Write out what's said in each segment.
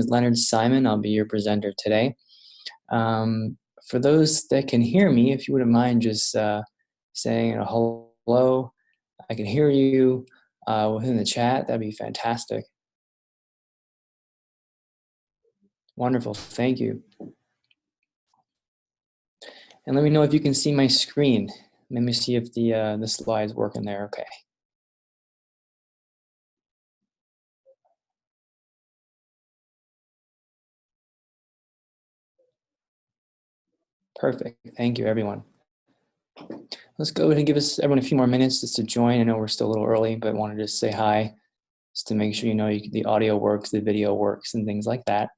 is Leonard Simon. I'll be your presenter today. For those that can hear me, if you wouldn't mind just saying hello, I can hear you within the chat, that'd be fantastic. Wonderful, thank you. And let me know if you can see my screen. Let me see if the slide's working there. Okay. Perfect. Thank you, everyone. Let's go ahead and give everyone a few more minutes just to join. I know we're still a little early, but wanted to say hi just to make sure the audio works, the video works, and things like that.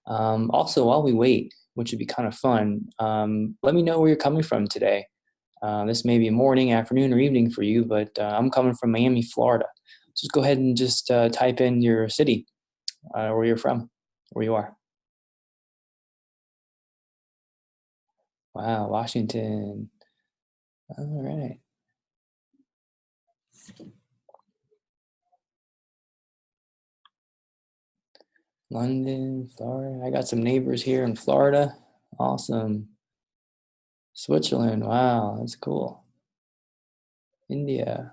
Also, while we wait, which would be kind of fun, let me know where you're coming from today. This may be morning, afternoon, or evening for you, but I'm coming from Miami, Florida. Just go ahead and just type in your city, where you're from, where you are. Wow, Washington. All right. London, Florida. I got some neighbors here in Florida. Awesome. Switzerland. Wow, that's cool. India.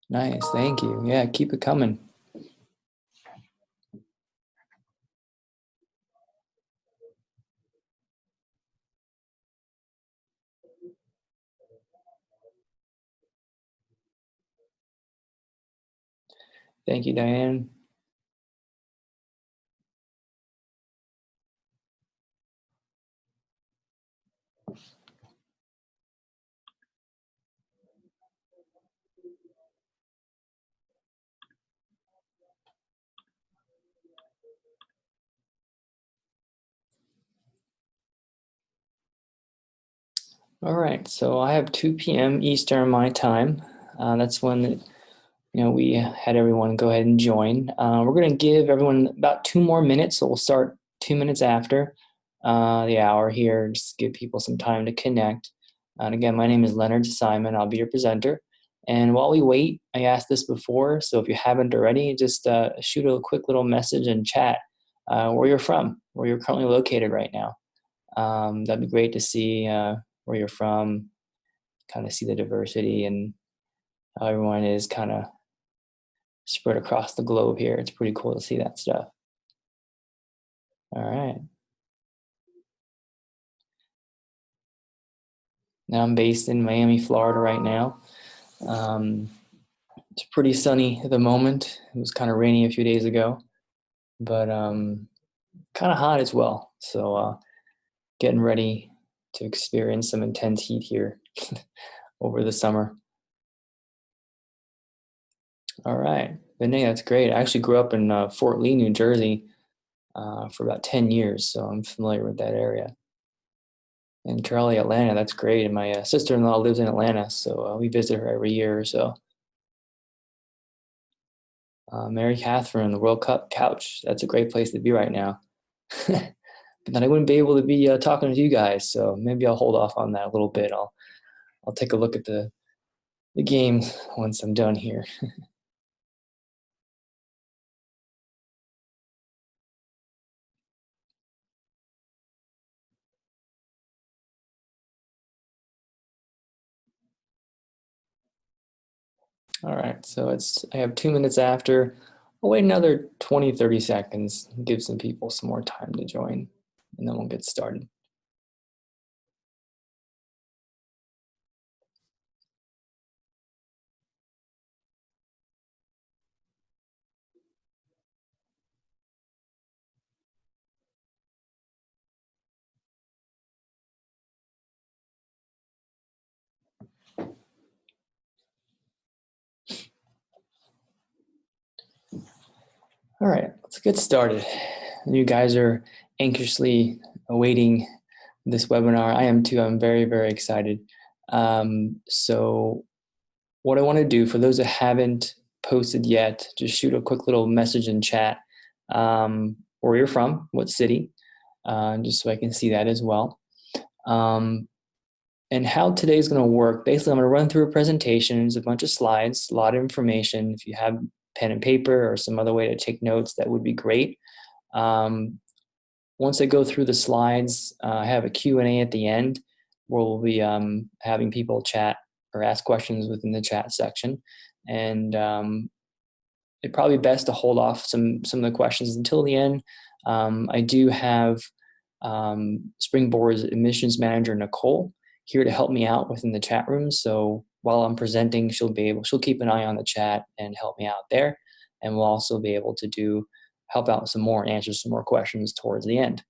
Nice. Thank you. Yeah, keep it coming. Thank you, Diane. All right, so I have 2 p.m. Eastern my time. That's when we had everyone go ahead and join. We're going to give everyone about 2 more minutes, so we'll start 2 minutes after the hour here, just to give people some time to connect. And again, my name is Leonard Simon. I'll be your presenter. And while we wait, I asked this before, so if you haven't already, just shoot a quick little message in chat where you're from, where you're currently located right now. That'd be great to see where you're from, kind of see the diversity and how everyone is kind of spread across the globe here. It's pretty cool to see that stuff. All right. Now I'm based in Miami, Florida right now. It's pretty sunny at the moment. It was kind of rainy a few days ago, but kind of hot as well. So getting ready to experience some intense heat here over the summer. All right, Vinay, that's great. I actually grew up in Fort Lee, New Jersey for about 10 years, so I'm familiar with that area. And Charlie, Atlanta, that's great. And my sister-in-law lives in Atlanta, so we visit her every year or so. Mary Catherine, the World Cup couch. That's a great place to be right now. But then I wouldn't be able to be talking to you guys, so maybe I'll hold off on that a little bit. I'll take a look at the game once I'm done here. All right, so I have 2 minutes after. I'll wait another 20, 30 seconds, give some people some more time to join, and then we'll get started. All right, let's get started. You guys are anxiously awaiting this webinar. I am too. I'm very, very excited. So what I want to do for those that haven't posted yet, just shoot a quick little message in chat where you're from, what city, just so I can see that as well. And how today's going to work, basically I'm going to run through a presentation. There's a bunch of slides, a lot of information. If you have pen and paper or some other way to take notes, that would be great. Once I go through the slides, I have a Q&A at the end where we'll be having people chat or ask questions within the chat section. And it'd probably be best to hold off some of the questions until the end. I do have Springboard's admissions manager, Nicole, here to help me out within the chat room. So while I'm presenting, she'll keep an eye on the chat and help me out there. And we'll also be able to help out some more and answer some more questions towards the end.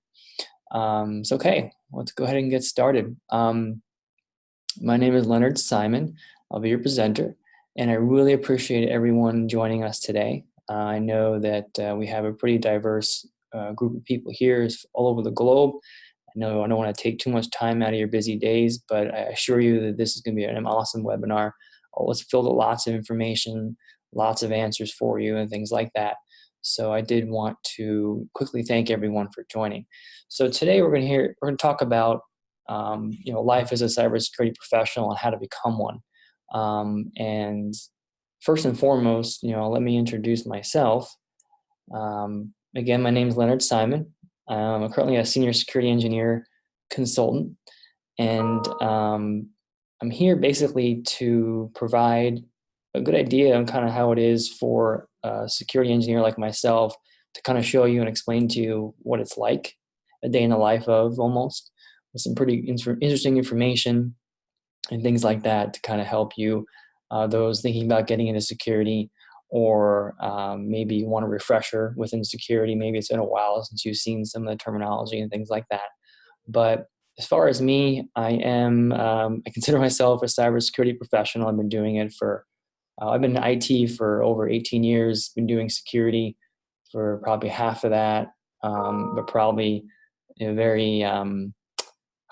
So, okay, let's go ahead and get started. My name is Leonard Simon. I'll be your presenter, and I really appreciate everyone joining us today. I know that we have a pretty diverse group of people here all over the globe. I know I don't want to take too much time out of your busy days, but I assure you that this is going to be an awesome webinar. It's filled with lots of information, lots of answers for you and things like that. So I did want to quickly thank everyone for joining. So today we're going to talk about life as a cybersecurity professional and how to become one. And first and foremost, let me introduce myself. Again, my name is Leonard Simon. I'm currently a senior security engineer consultant, and I'm here basically to provide a good idea on kind of how it is for a security engineer like myself to kind of show you and explain to you what it's like a day in the life of, almost, with some pretty interesting information and things like that to kind of help you, those thinking about getting into security, or maybe you want a refresher within security. Maybe it's been a while since you've seen some of the terminology and things like that. But as far as me, I consider myself a cybersecurity professional. I've been doing it I've been in IT for over 18 years, been doing security for probably half of that, but probably very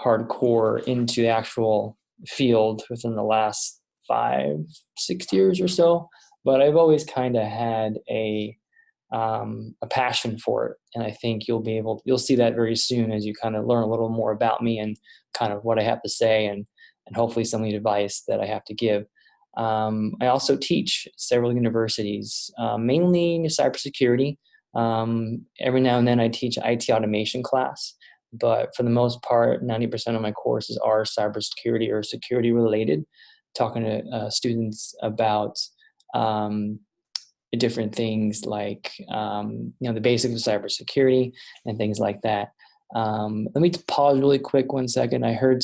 hardcore into the actual field within the last 5-6 years or so. But I've always kind of had a passion for it, and I think you'll see that very soon as you kind of learn a little more about me and kind of what I have to say, and hopefully some of the advice that I have to give. I also teach several universities, mainly cybersecurity. Every now and then I teach IT automation class, but for the most part, 90% of my courses are cybersecurity or security related, talking to students about different things like the basics of cybersecurity and things like that. Let me pause really quick 1 second. I heard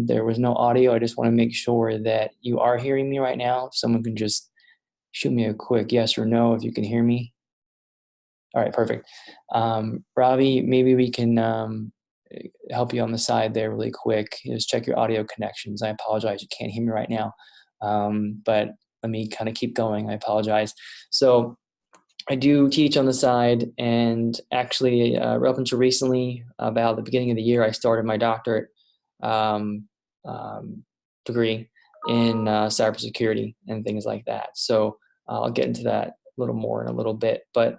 there was no audio. I just want to make sure that you are hearing me right now. If someone can just shoot me a quick yes or no if you can hear me. All right, perfect. Robbie, maybe we can help you on the side there really quick. Just check your audio connections. I apologize, you can't hear me right now. But let me kind of keep going. I apologize. So I do teach on the side, and actually up until recently, about the beginning of the year, I started my doctorate degree in cybersecurity and things like that. So I'll get into that a little more in a little bit. But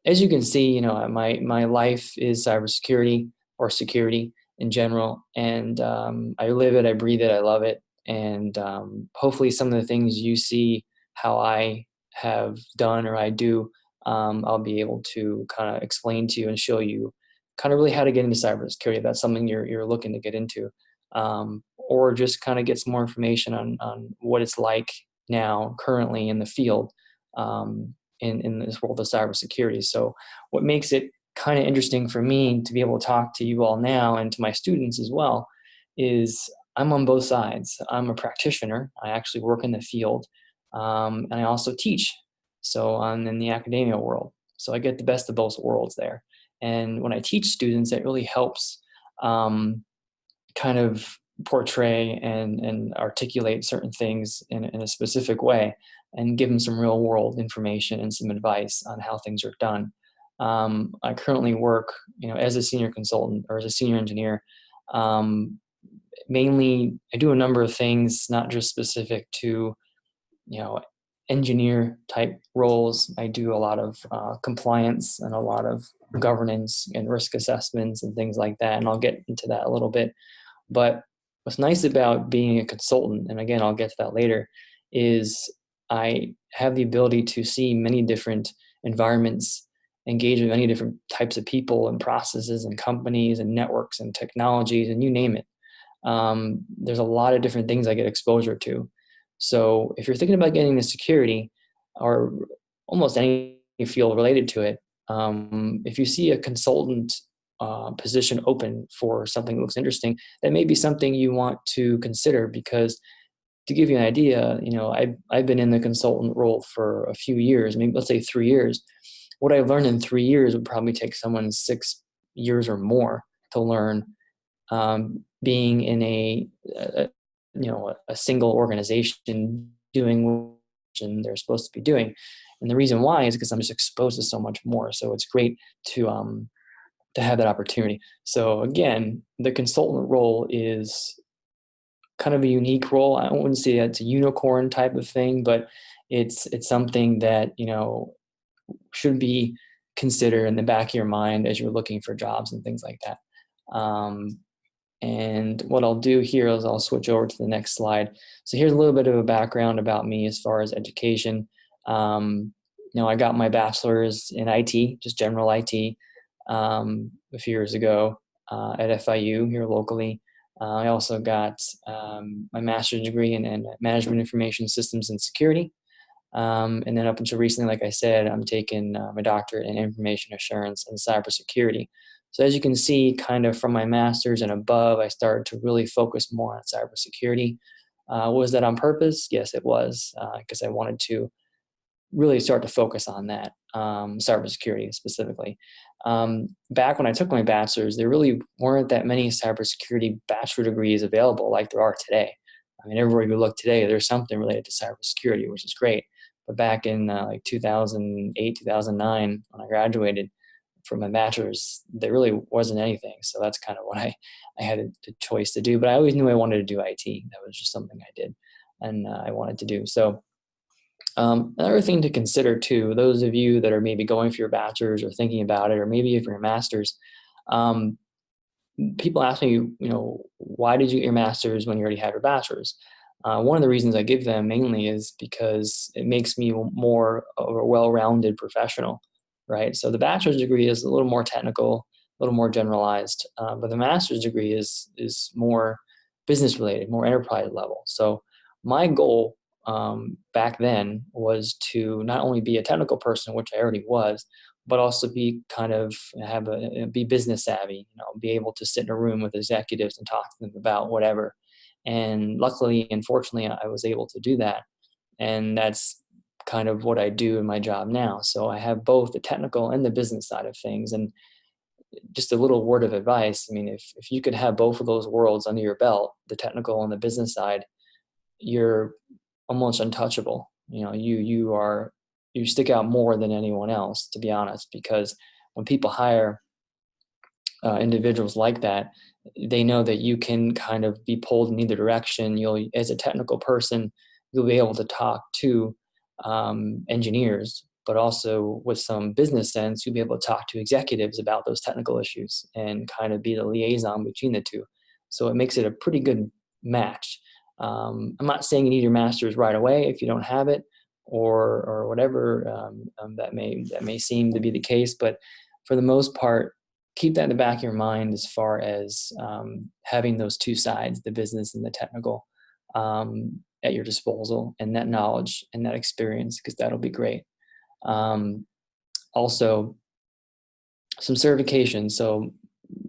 as you can see, my life is cybersecurity or security in general, and I live it, I breathe it, I love it, and hopefully some of the things you see how I have done or I do, I'll be able to kind of explain to you and show you kind of really how to get into cybersecurity if that's something you're looking to get into, or just kind of get some more information on what it's like now currently in the field. In this world of cybersecurity. So what makes it kind of interesting for me to be able to talk to you all now and to my students as well is I'm on both sides. I'm a practitioner. I actually work in the field, and I also teach. So I'm in the academia world. So I get the best of both worlds there. And when I teach students, it really helps kind of portray and articulate certain things in a specific way and give them some real world information and some advice on how things are done. I currently work, as a senior consultant or as a senior engineer. Mainly, I do a number of things, not just specific to, engineer type roles. I do a lot of compliance and a lot of governance and risk assessments and things like that. And I'll get into that a little bit. But what's nice about being a consultant, and again, I'll get to that later, is I have the ability to see many different environments engage with many different types of people and processes and companies and networks and technologies and you name it. There's a lot of different things I get exposure to. So if you're thinking about getting into security or almost any field related to it, if you see a consultant position open for something that looks interesting, that may be something you want to consider. Because to give you an idea, I've been in the consultant role for a few years, maybe let's say 3 years. What I've learned in 3 years would probably take someone 6 years or more to learn, being in a single organization doing what they're supposed to be doing. And the reason why is because I'm just exposed to so much more. So it's great to have that opportunity. So again, the consultant role is kind of a unique role. I wouldn't say it's a unicorn type of thing, but it's something that should be considered in the back of your mind as you're looking for jobs and things like that. And what I'll do here is I'll switch over to the next slide. So here's a little bit of a background about me as far as education. I got my bachelor's in IT, just general IT, a few years ago at FIU here locally. I also got my master's degree in management information systems and security. And then up until recently, like I said, I'm taking my doctorate in information assurance and cybersecurity. So as you can see, kind of from my master's and above, I started to really focus more on cybersecurity. Was that on purpose? Yes, it was, because I wanted to really start to focus on that, cybersecurity specifically. Back when I took my bachelor's, there really weren't that many cybersecurity bachelor degrees available like there are today. I mean, everywhere you look today, there's something related to cybersecurity, which is great. But back in like 2008, 2009, when I graduated from my bachelor's, there really wasn't anything. So that's kind of what I had a choice to do. But I always knew I wanted to do IT. That was just something I did and I wanted to do. So another thing to consider too, those of you that are maybe going for your bachelor's or thinking about it, or maybe for your master's, um, people ask me, why did you get your master's when you already had your bachelor's? One of the reasons I give them mainly is because it makes me more of a well-rounded professional, right? So the bachelor's degree is a little more technical, a little more generalized, but the master's degree is more business related, more enterprise level. So my goal back then was to not only be a technical person, which I already was, but also be kind of be business savvy, be able to sit in a room with executives and talk to them about whatever. And luckily and fortunately, I was able to do that. And that's kind of what I do in my job now. So I have both the technical and the business side of things. And just a little word of advice. I mean, if you could have both of those worlds under your belt, the technical and the business side, you're almost untouchable. You stick out more than anyone else, to be honest, because when people hire individuals like that, they know that you can kind of be pulled in either direction. As a technical person, you'll be able to talk to engineers, but also with some business sense, you'll be able to talk to executives about those technical issues and kind of be the liaison between the two. So it makes it a pretty good match. I'm not saying you need your master's right away if you don't have it, or whatever that may seem to be the case. But for the most part, keep that in the back of your mind as far as having those two sides, the business and the technical, at your disposal, and that knowledge and that experience, because that'll be great. Also, some certifications. So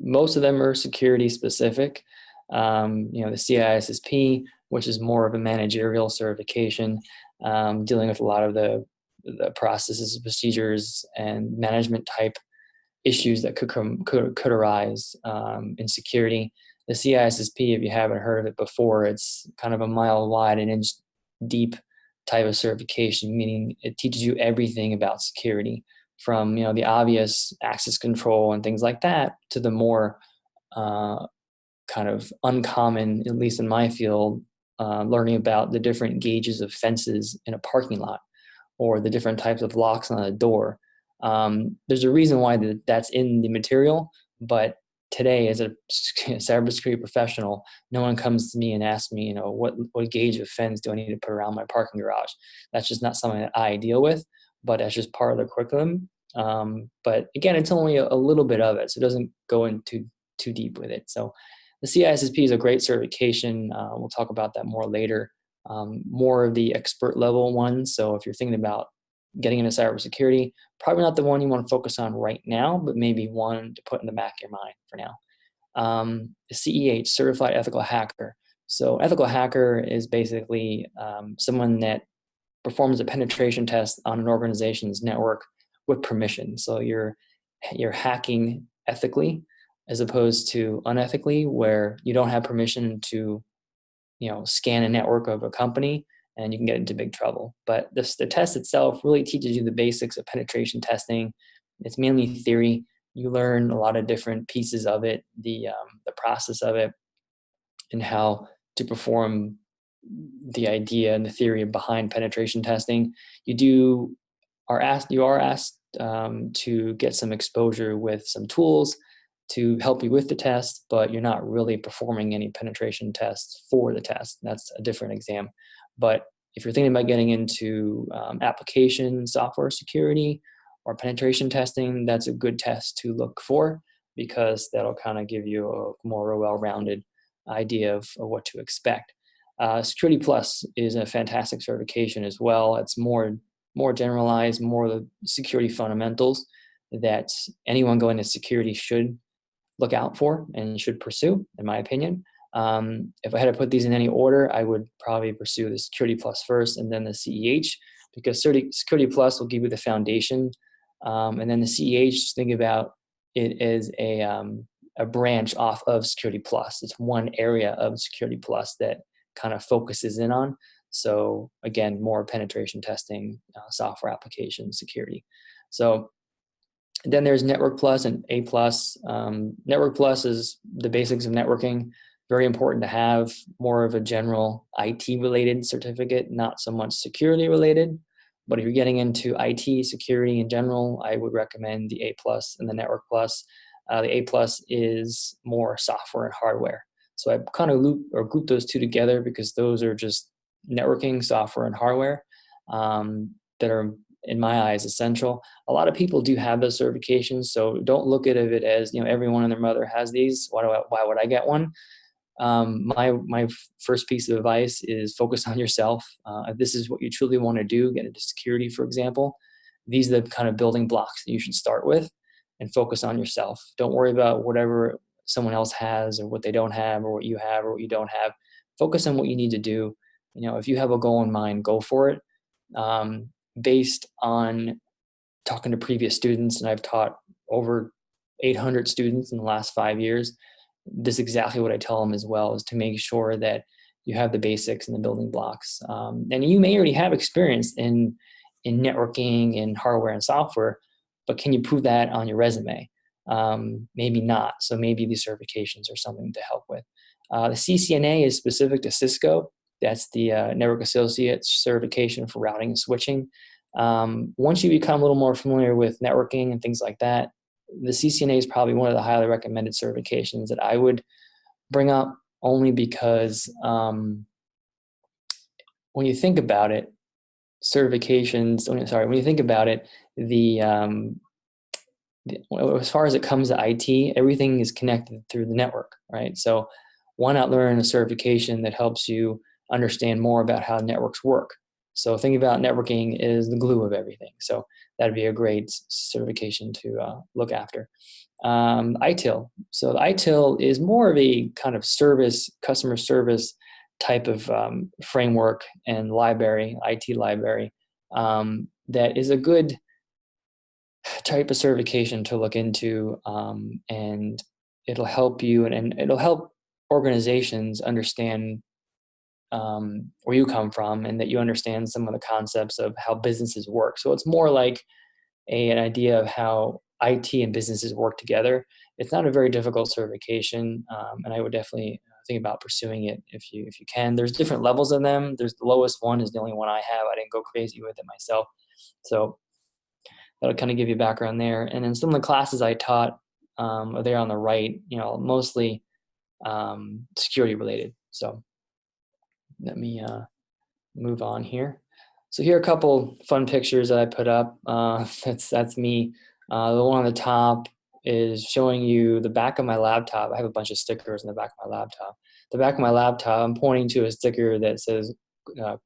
most of them are security specific. The CISSP, which is more of a managerial certification, dealing with a lot of the processes, procedures, and management type issues that could arise in security. The CISSP, if you haven't heard of it before, it's kind of a mile wide and inch deep type of certification, meaning it teaches you everything about security, from the obvious access control and things like that to the more kind of uncommon, at least in my field, learning about the different gauges of fences in a parking lot, or the different types of locks on a door. There's a reason why that's in the material, but today, as a cybersecurity professional, no one comes to me and asks me, what gauge of fence do I need to put around my parking garage? That's just not something that I deal with, but that's just part of the curriculum. But again, it's only a little bit of it, so it doesn't go into too deep with it. So the CISSP is a great certification. We'll talk about that more later. More of the expert level ones. So if you're thinking about getting into cybersecurity, probably not the one you want to focus on right now, but maybe one to put in the back of your mind for now. The CEH, Certified Ethical Hacker. So ethical hacker is basically someone that performs a penetration test on an organization's network with permission. So you're hacking ethically as opposed to unethically, where you don't have permission to scan a network of a company and you can get into big trouble. But the test itself really teaches you the basics of penetration testing. It's mainly theory. You learn a lot of different pieces of it, the process of it, and how to perform the idea and the theory behind penetration testing. You are asked to get some exposure with some tools to help you with the test, but you're not really performing any penetration tests for the test. That's a different exam. But if you're thinking about getting into application software security or penetration testing, that's a good test to look for, because that'll kind of give you a more well-rounded idea of what to expect. Security Plus is a fantastic certification as well. It's more generalized, more the security fundamentals that anyone going into security should look out for and should pursue, in my opinion. If I had to put these in any order, I would probably pursue the Security Plus first and then the CEH, because Security Plus will give you the foundation. And then the CEH, think about it as a branch off of Security Plus. It's one area of Security Plus that kind of focuses in on. So again, more penetration testing, software application security. So then there's Network Plus and A Plus. Network Plus is the basics of networking. Very important to have, more of a general IT related certificate, not so much security related. But if you're getting into IT security in general, I would recommend the A Plus and the Network Plus. The A Plus is more software and hardware. So I kind of group those two together, because those are just networking, software, and hardware that are, in my eyes, essential. A lot of people do have those certifications, so don't look at it as everyone and their mother has these. Why would I get one? My first piece of advice is focus on yourself. If this is what you truly want to do, get into security, for example, these are the kind of building blocks that you should start with, and focus on yourself. Don't worry about whatever someone else has or what they don't have or what you have or what you don't have. Focus on what you need to do. If you have a goal in mind, go for it. Based on talking to previous students, and I've taught over 800 students in the last 5 years, this is exactly what I tell them as well, is to make sure that you have the basics and the building blocks. And you may already have experience in networking and hardware and software, but can you prove that on your resume? Maybe not. So maybe these certifications are something to help with. The CCNA is specific to Cisco. That's the Network Associate certification for routing and switching. Once you become a little more familiar with networking and things like that, the CCNA is probably one of the highly recommended certifications that I would bring up, only because when you think about it, when you think about it, as far as it comes to IT, everything is connected through the network, right? So why not learn a certification that helps you understand more about how networks work? So think about networking as the glue of everything. So that'd be a great certification to look after. ITIL. So the ITIL is more of a kind of customer service type of framework and library, IT library, that is a good type of certification to look into, and it'll help you and it'll help organizations understand where you come from, and that you understand some of the concepts of how businesses work. So it's more like an idea of how IT and businesses work together. It's not a very difficult certification, and I would definitely think about pursuing it if you can. There's different levels of them. There's the lowest one is the only one I have. I didn't go crazy with it myself, so that'll kind of give you background there. And then some of the classes I taught are there on the right. Mostly security related. So let me move on here. So here are a couple fun pictures that I put up. That's me. The one on the top is showing you the back of my laptop. I have a bunch of stickers in the back of my laptop. The back of my laptop, I'm pointing to a sticker that says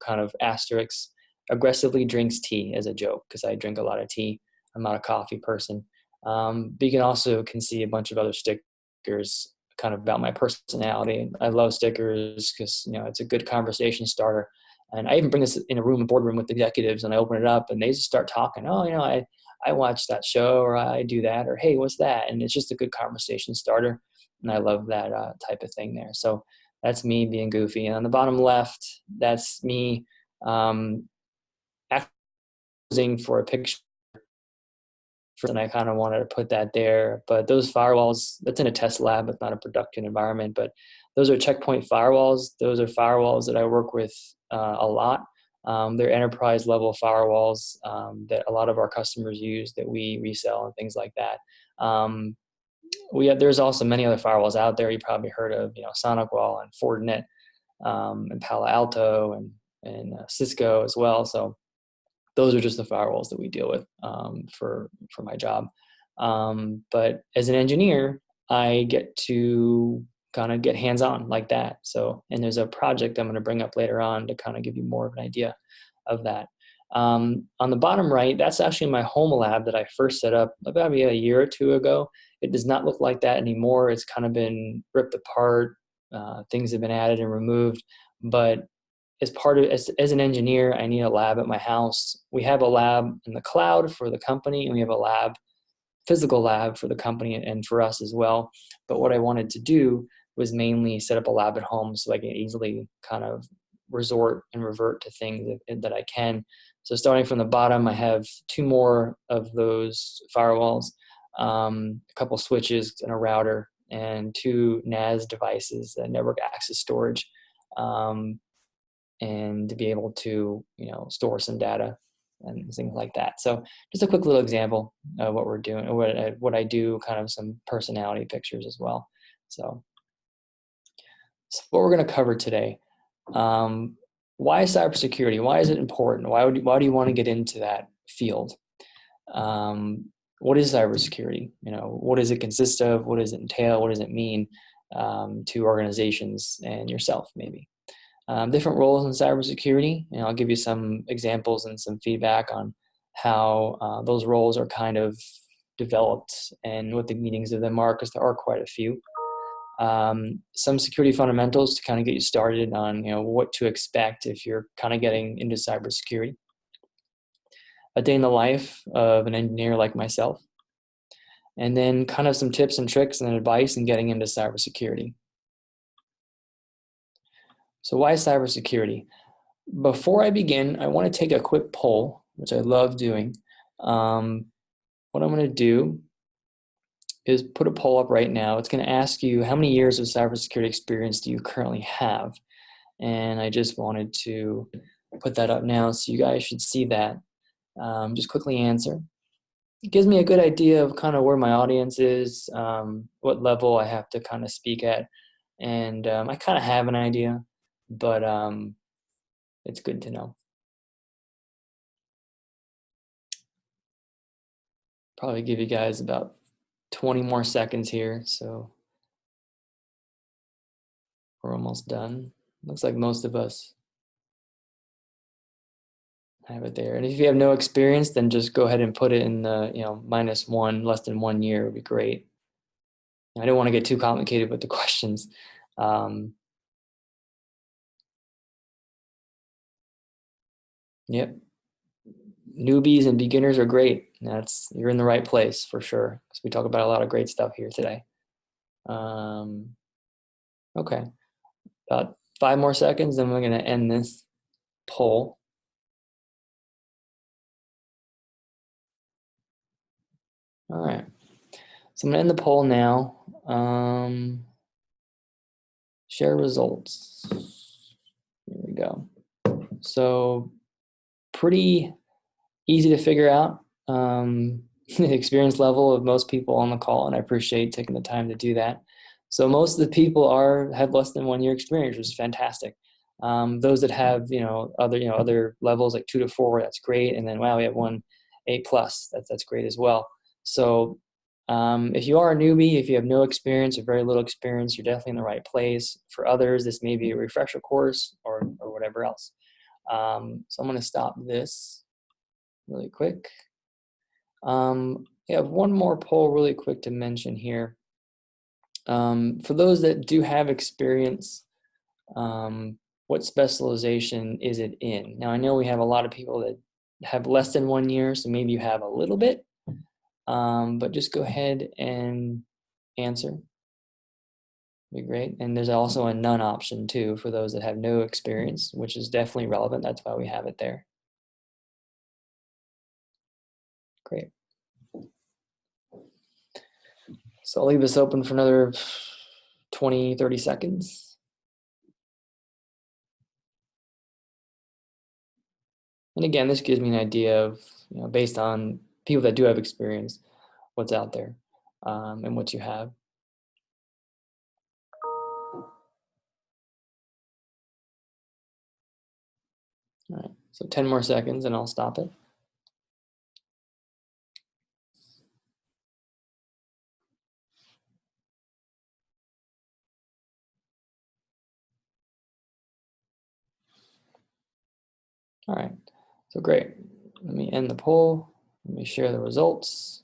kind of asterisk, aggressively drinks tea, as a joke, because I drink a lot of tea. I'm not a coffee person. But you can also can see a bunch of other stickers kind of about my personality. I love stickers because it's a good conversation starter. And I even bring this in a boardroom with executives, and I open it up and they just start talking. Oh, I watched that show, or I do that, or hey, what's that? And it's just a good conversation starter. And I love that type of thing there. So that's me being goofy. And on the bottom left, that's me posing for a picture. And I kind of wanted to put that there. But those firewalls, that's in a test lab. It's not a production environment, but those are checkpoint firewalls. Those are firewalls that I work with a lot. They're enterprise level firewalls that a lot of our customers use, that we resell and things like that. There's also many other firewalls out there. You probably heard of, SonicWall and Fortinet and Palo Alto and Cisco as well. So those are just the firewalls that we deal with for my job. But as an engineer, I get to kind of get hands-on like that. So, and there's a project I'm going to bring up later on to kind of give you more of an idea of that. On the bottom right, that's actually my home lab that I first set up about maybe a year or two ago. It does not look like that anymore. It's kind of been ripped apart. Things have been added and removed, but as an engineer, I need a lab at my house. We have a lab in the cloud for the company, and we have a physical lab for the company and for us as well. But what I wanted to do was mainly set up a lab at home so I can easily kind of resort and revert to things that I can. So starting from the bottom, I have two more of those firewalls, a couple switches and a router, and two NAS devices, network access storage. And to be able to store some data and things like that. So just a quick little example of what we're doing, or what I do, kind of some personality pictures as well. So what we're going to cover today: why cybersecurity? Why is it important? Why do you want to get into that field? What is cybersecurity? What does it consist of? What does it entail? What does it mean to organizations and yourself, maybe? Different roles in cybersecurity, and I'll give you some examples and some feedback on how those roles are kind of developed and what the meanings of them are, because there are quite a few. Some security fundamentals to kind of get you started on what to expect if you're kind of getting into cybersecurity. A day in the life of an engineer like myself, and then kind of some tips and tricks and advice in getting into cybersecurity. So why cybersecurity? Before I begin, I want to take a quick poll, which I love doing. What I'm going to do is put a poll up right now. It's going to ask you, how many years of cybersecurity experience do you currently have? And I just wanted to put that up now, so you guys should see that. Just quickly answer. It gives me a good idea of kind of where my audience is, what level I have to kind of speak at. And I kind of have an idea, but it's good to know. Probably give you guys about 20 more seconds here, so we're almost done. Looks like most of us have it there. And if you have no experience, then just go ahead and put it in the -1, less than 1 year would be great. I don't want to get too complicated with the questions. Yep. Newbies and beginners are great. You're in the right place for sure, because we talk about a lot of great stuff here today. Okay, about 5 more seconds, then we're going to end this poll. All right, so I'm going to end the poll now. Share results. Here we go. So pretty easy to figure out the experience level of most people on the call, and I appreciate taking the time to do that. So most of the people have less than 1 year experience, which is fantastic. Those that have, other levels like 2 to 4, that's great. And then, wow, we have one A+, that's great as well. So if you are a newbie, if you have no experience or very little experience, you're definitely in the right place. For others, this may be a refresher course or whatever else. So I'm going to stop this really quick. I have one more poll really quick to mention here. For those that do have experience, what specialization is it in? Now, I know we have a lot of people that have less than 1 year, so maybe you have a little bit, but just go ahead and answer. Be great. And there's also a none option too for those that have no experience, which is definitely relevant. That's why we have it there. Great. So I'll leave this open for another 20, 30 seconds. And again, this gives me an idea of, based on people that do have experience, what's out there and what you have. All right, so 10 more seconds and I'll stop it. All right, so great. Let me end the poll. Let me share the results.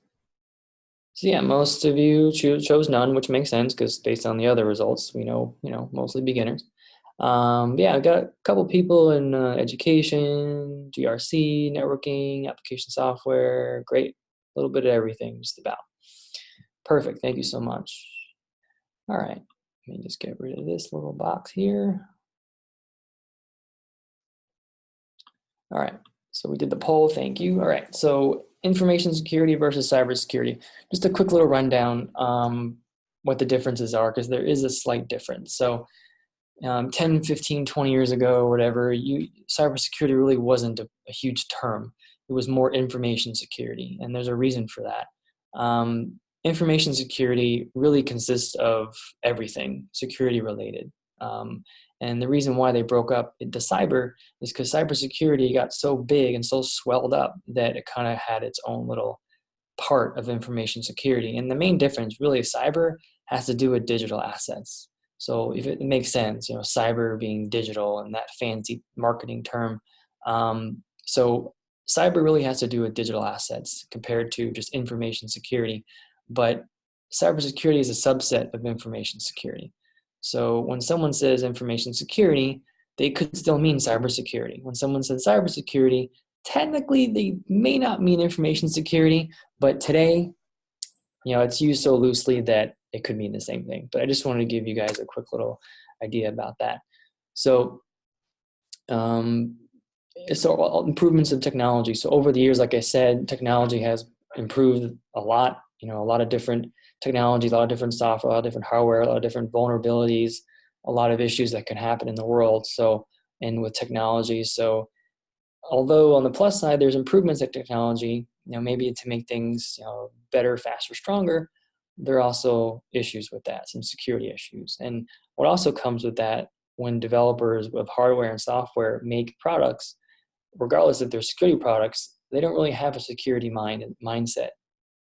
So yeah, most of you chose none, which makes sense because based on the other results, we know, mostly beginners. Yeah, I got a couple people in education, GRC, networking, application software. Great, a little bit of everything, just about. Perfect. Thank you so much. All right, let me just get rid of this little box here. All right, so we did the poll. Thank you. All right, so information security versus cybersecurity. Just a quick little rundown what the differences are, because there is a slight difference. So 10, 15, 20 years ago or whatever, cybersecurity really wasn't a huge term. It was more information security, and there's a reason for that. Information security really consists of everything security related. And the reason why they broke up into cyber is because cybersecurity got so big and so swelled up that it kind of had its own little part of information security. And the main difference really, cyber has to do with digital assets. So if it makes sense, cyber being digital and that fancy marketing term. So cyber really has to do with digital assets compared to just information security. But cybersecurity is a subset of information security. So when someone says information security, they could still mean cybersecurity. When someone says cybersecurity, technically they may not mean information security, but today, it's used so loosely that it could mean the same thing. But I just wanted to give you guys a quick little idea about that. So, improvements of technology. So over the years, like I said, technology has improved a lot. A lot of different technologies, a lot of different software, a lot of different hardware, a lot of different vulnerabilities, a lot of issues that can happen in the world. So, and with technology. So although on the plus side, there's improvements in technology, maybe to make things, better, faster, stronger, there are also issues with that, some security issues. And what also comes with that, when developers of hardware and software make products, regardless if they're security products, they don't really have a security mindset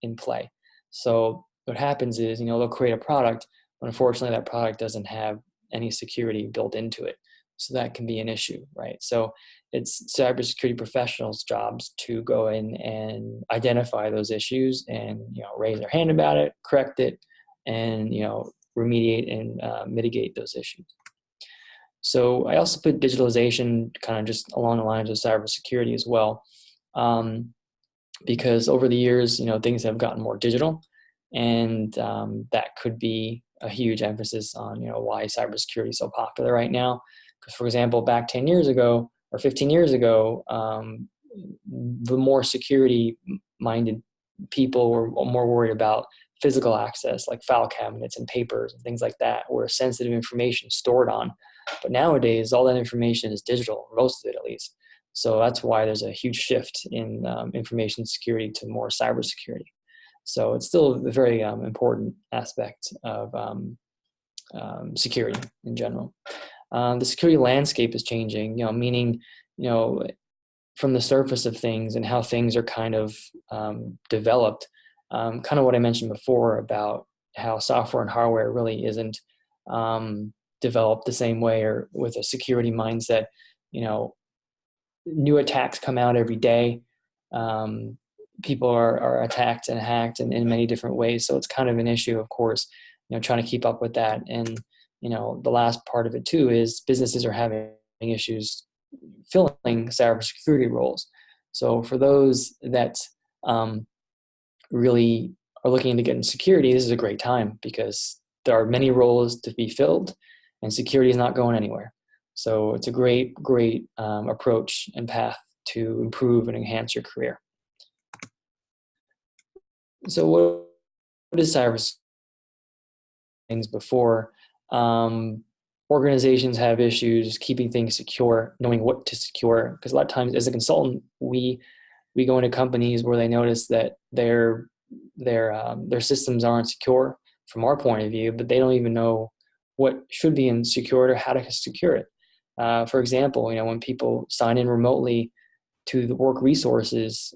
in play. So what happens is, they'll create a product, but unfortunately that product doesn't have any security built into it. So that can be an issue, right? So it's cybersecurity professionals' jobs to go in and identify those issues and, raise their hand about it, correct it, and, remediate and mitigate those issues. So I also put digitalization kind of just along the lines of cybersecurity as well, because over the years, things have gotten more digital, and that could be a huge emphasis on, why cybersecurity is so popular right now. Because, for example, back 10 years ago or 15 years ago, the more security-minded people were more worried about physical access, like file cabinets and papers and things like that, where sensitive information is stored on. But nowadays, all that information is digital, most of it at least. So that's why there's a huge shift in information security to more cybersecurity. So it's still a very important aspect of security in general. The security landscape is changing, meaning, from the surface of things and how things are kind of developed, kind of what I mentioned before about how software and hardware really isn't developed the same way or with a security mindset. New attacks come out every day. People are attacked and hacked in many different ways. So it's kind of an issue, of course, trying to keep up with that. And, the last part of it too is businesses are having issues filling cybersecurity roles. So for those that really are looking to get in security, this is a great time because there are many roles to be filled and security is not going anywhere. So it's a great approach and path to improve and enhance your career. So what is cybersecurity? Things before. Organizations have issues keeping things secure, knowing what to secure. Because a lot of times as a consultant, we go into companies where they notice that their systems aren't secure from our point of view, but they don't even know what should be secured or how to secure it. For example, when people sign in remotely to the work resources,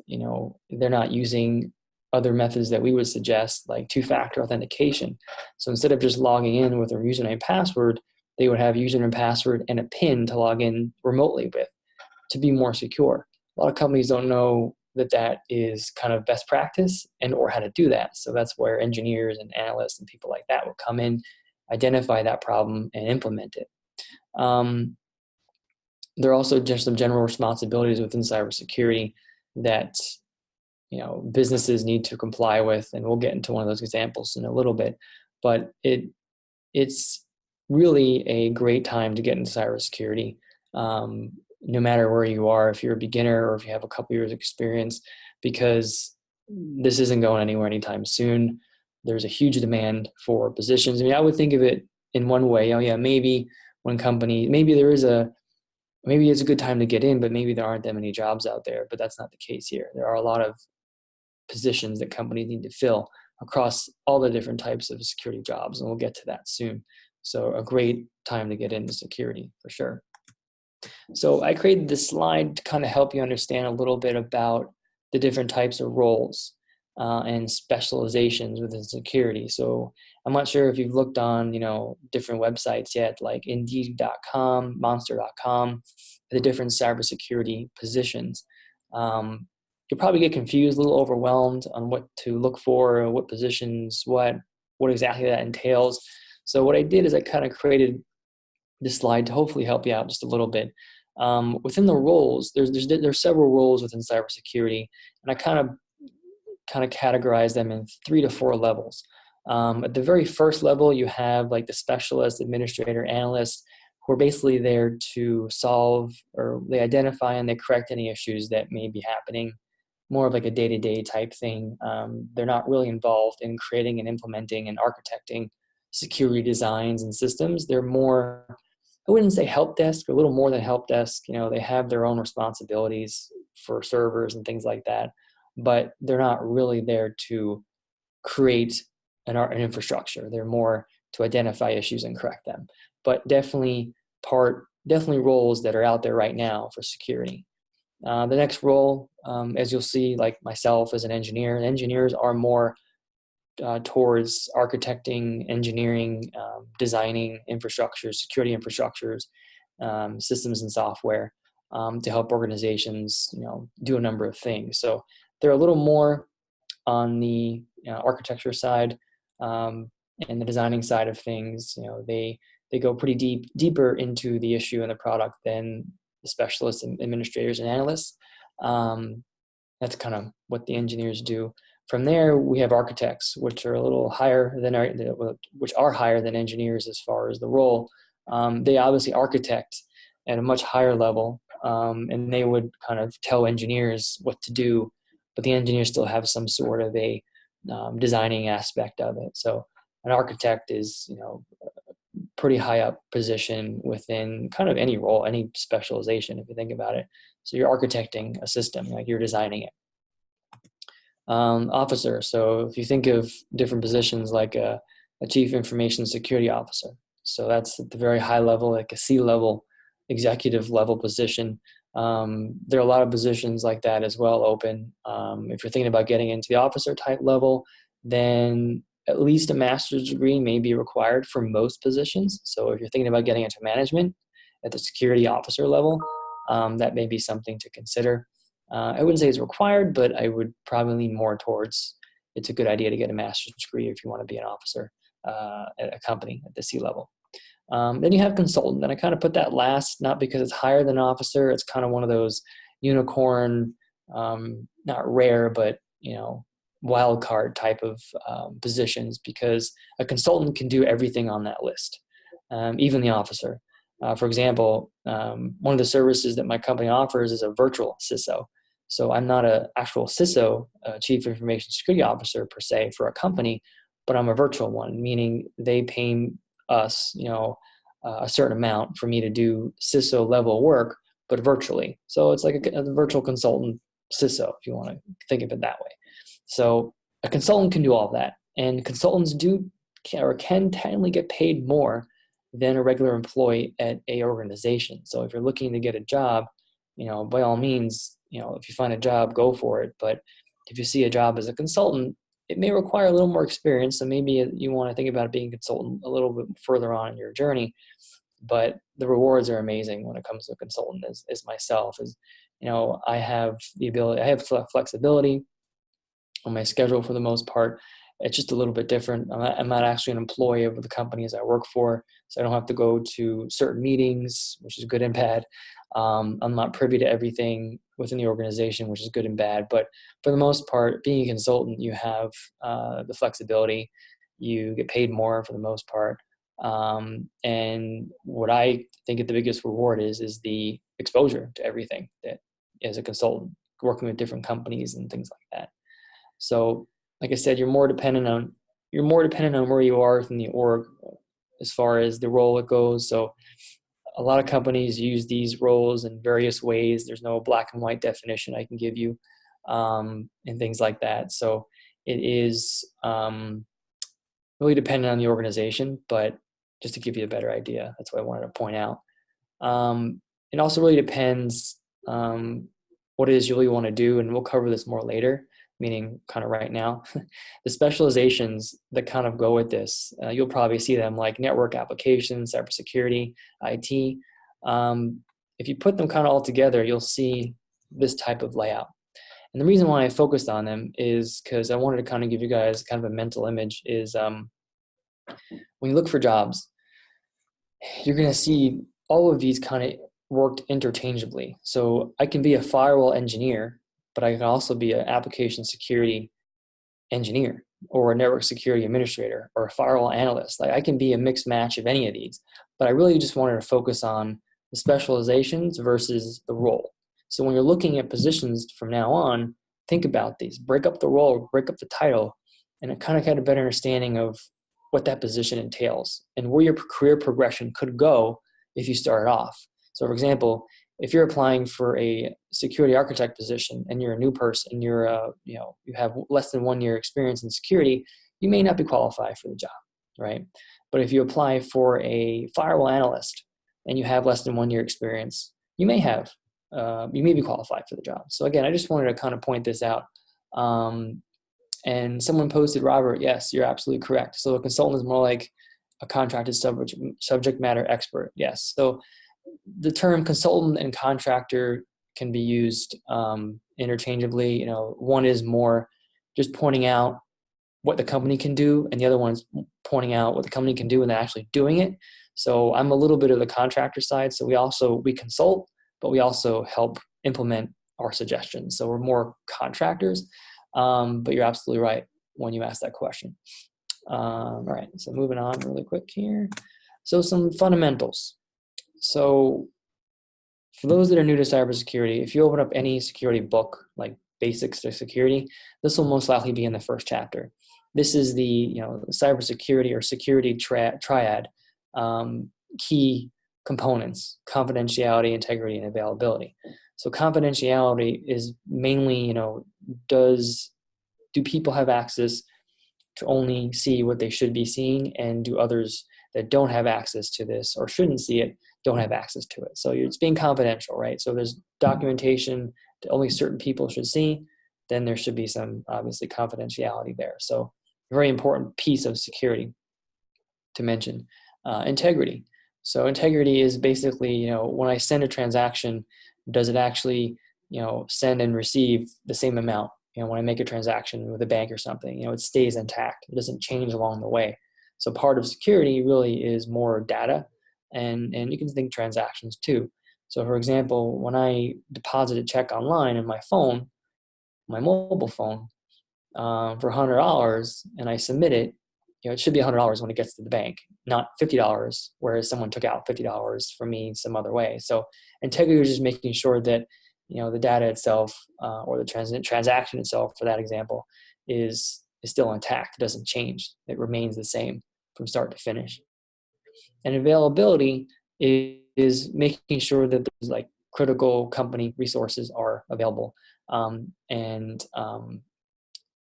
they're not using other methods that we would suggest, like two-factor authentication. So instead of just logging in with a username and password, they would have username and password and a PIN to log in remotely with to be more secure. A lot of companies don't know that is kind of best practice and or how to do that. So that's where engineers and analysts and people like that will come in, identify that problem, and implement it. There are also just some general responsibilities within cybersecurity that businesses need to comply with, and we'll get into one of those examples in a little bit. But it's really a great time to get into cybersecurity, no matter where you are, if you're a beginner or if you have a couple years experience, because this isn't going anywhere anytime soon. There's a huge demand for positions. I mean, I would think of it in one way. Oh yeah, maybe maybe it's a good time to get in, but maybe there aren't that many jobs out there. But that's not the case here. There are a lot of positions that companies need to fill across all the different types of security jobs, and we'll get to that soon. So a great time to get into security for sure. So I created this slide to kind of help you understand a little bit about the different types of roles and specializations within security. So I'm not sure if you've looked on, different websites yet, like Indeed.com, Monster.com, the different cybersecurity positions. You'll probably get confused, a little overwhelmed on what to look for, what positions, what exactly that entails. So what I did is I kind of created this slide to hopefully help you out just a little bit. Within the roles, there's several roles within cybersecurity, and I kind of categorize them in 3 to 4 levels. At the very first level, you have like the specialist, administrator, analyst, who are basically there to solve, or they identify and they correct any issues that may be happening, more of like a day-to-day type thing. They're not really involved in creating and implementing and architecting security designs and systems. They're more, I wouldn't say help desk, a little more than help desk. They have their own responsibilities for servers and things like that, but they're not really there to create an infrastructure. They're more to identify issues and correct them. But definitely roles that are out there right now for security. The next role, as you'll see, like myself as an engineer, engineers are more towards architecting, engineering, designing infrastructures, security infrastructures, systems and software to help organizations, do a number of things. So they're a little more on the architecture side and the designing side of things. They go pretty deeper into the issue and the product than the specialists and administrators and analysts. That's kind of what the engineers do. From there, we have architects, which are a little higher than engineers as far as the role. They obviously architect at a much higher level, and they would kind of tell engineers what to do, but the engineers still have some sort of a designing aspect of it. So an architect is, pretty high up position within kind of any role, any specialization, if you think about it. So you're architecting a system, like you're designing it. Officer. So if you think of different positions like a chief information security officer, So that's at the very high level, like a C-level, executive level position. There are a lot of positions like that as well open. If you're thinking about getting into the officer type level, then at least a master's degree may be required for most positions. So if you're thinking about getting into management at the security officer level, that may be something to consider. I wouldn't say it's required, but I would probably lean more towards it's a good idea to get a master's degree if you want to be an officer at a company at the C level. Then you have consultant, and I kind of put that last, not because it's higher than officer. It's kind of one of those unicorn, not rare, but wild card type of positions, because a consultant can do everything on that list, even the officer. For example, one of the services that my company offers is a virtual CISO. So I'm not an actual CISO, Chief Information Security Officer per se for a company, but I'm a virtual one, meaning they pay us, a certain amount for me to do CISO level work, but virtually. So it's like a virtual consultant CISO, if you want to think of it that way. So a consultant can do all of that, and consultants can technically get paid more than a regular employee at a organization. So if you're looking to get a job, by all means, if you find a job, go for it. But if you see a job as a consultant, it may require a little more experience. So maybe you want to think about being a consultant a little bit further on in your journey. But the rewards are amazing when it comes to a consultant. As myself, I have the ability, I have flexibility on my schedule for the most part. It's just a little bit different. I'm not actually an employee of the companies I work for, so I don't have to go to certain meetings, which is good and bad. I'm not privy to everything within the organization, which is good and bad. But for the most part, being a consultant, you have the flexibility. You get paid more for the most part. And what I think the biggest reward is the exposure to everything that as a consultant, working with different companies and things like that. So, like I said, you're more dependent on where you are within the org as far as the role it goes. So a lot of companies use these roles in various ways. There's no black and white definition I can give you, and things like that. So it is really dependent on the organization, but just to give you a better idea, that's what I wanted to point out. It also really depends what it is you really want to do, and we'll cover this more later, meaning kind of right now. The specializations that kind of go with this, you'll probably see them like network applications, cybersecurity, IT. If you put them kind of all together, you'll see this type of layout. And the reason why I focused on them is because I wanted to kind of give you guys kind of a mental image is when you look for jobs, you're going to see all of these kind of worked interchangeably. So I can be a firewall engineer, but I can also be an application security engineer or a network security administrator or a firewall analyst. Like I can be a mixed match of any of these, but I really just wanted to focus on the specializations versus the role. So when you're looking at positions from now on, think about these, break up the role, break up the title, and kind of get a better understanding of what that position entails and where your career progression could go if you started off. So for example, if you're applying for a security architect position and you're a new person, you have less than 1 year experience in security, you may not be qualified for the job, right? But if you apply for a firewall analyst and you have less than 1 year experience, you may be qualified for the job. So again, I just wanted to kind of point this out. And someone posted, Robert, yes, you're absolutely correct. So a consultant is more like a contracted subject matter expert. Yes. So the term consultant and contractor can be used interchangeably. One is more just pointing out what the company can do, and the other one is pointing out what the company can do and then actually doing it. So I'm a little bit of the contractor side. So we consult, but we also help implement our suggestions. So we're more contractors, but you're absolutely right when you ask that question. All right, so moving on really quick here. So some fundamentals. So for those that are new to cybersecurity, if you open up any security book, like Basics to Security, this will most likely be in the first chapter. This is the cybersecurity or security triad, key components: confidentiality, integrity, and availability. So confidentiality is mainly, do people have access to only see what they should be seeing, and do others that don't have access to this or shouldn't see it don't have access to it. So it's being confidential, right? So there's documentation that only certain people should see. Then there should be some obviously confidentiality there. So a very important piece of security to mention. Integrity. So integrity is basically, when I send a transaction, does it actually, send and receive the same amount? When I make a transaction with a bank or something, it stays intact. It doesn't change along the way. So part of security really is more data, and you can think transactions too. So for example, when I deposit a check online on my phone, my mobile phone, for $100 and I submit it, it should be $100 when it gets to the bank, not $50, whereas someone took out $50 from me some other way. So integrity is just making sure that, the data itself, or the transaction itself, for that example, is still intact. It doesn't change. It remains the same from start to finish. And availability is making sure that those like critical company resources are available, and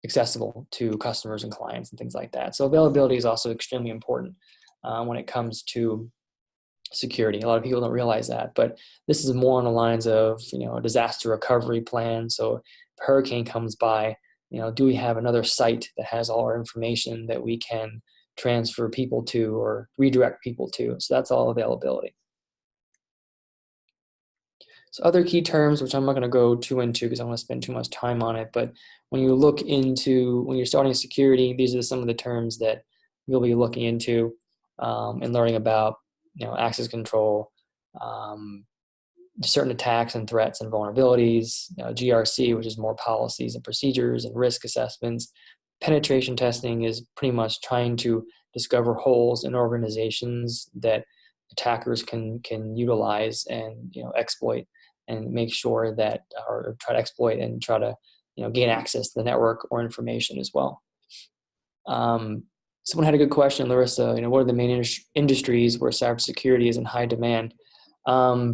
accessible to customers and clients and things like that. So availability is also extremely important when it comes to security. A lot of people don't realize that, but this is more on the lines of, a disaster recovery plan. So if a hurricane comes by, do we have another site that has all our information that we can transfer people to or redirect people to? So that's all availability. So other key terms, which I'm not going to go too into because I don't want to spend too much time on it, but when you're starting security, these are some of the terms that you'll be looking into and learning about, access control, certain attacks and threats and vulnerabilities, GRC, which is more policies and procedures and risk assessments. Penetration testing is pretty much trying to discover holes in organizations that attackers can utilize and exploit, and make sure that, or try to exploit and try to gain access to the network or information as well. Someone had a good question, Larissa. What are the main industries where cybersecurity is in high demand? I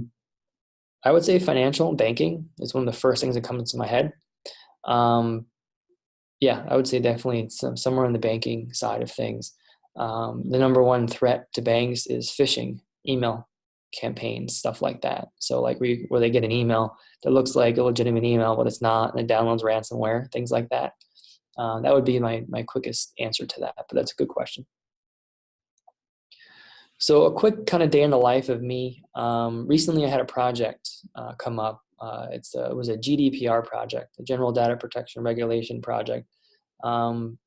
would say financial and banking is one of the first things that comes to my head. Yeah, I would say definitely it's somewhere on the banking side of things. The number one threat to banks is phishing, email campaigns, stuff like that. So like where they get an email that looks like a legitimate email, but it's not, and it downloads ransomware, things like that. That would be my quickest answer to that, but that's a good question. So a quick kind of day in the life of me. Recently I had a project come up. It was a GDPR project, a General Data Protection Regulation project. I'm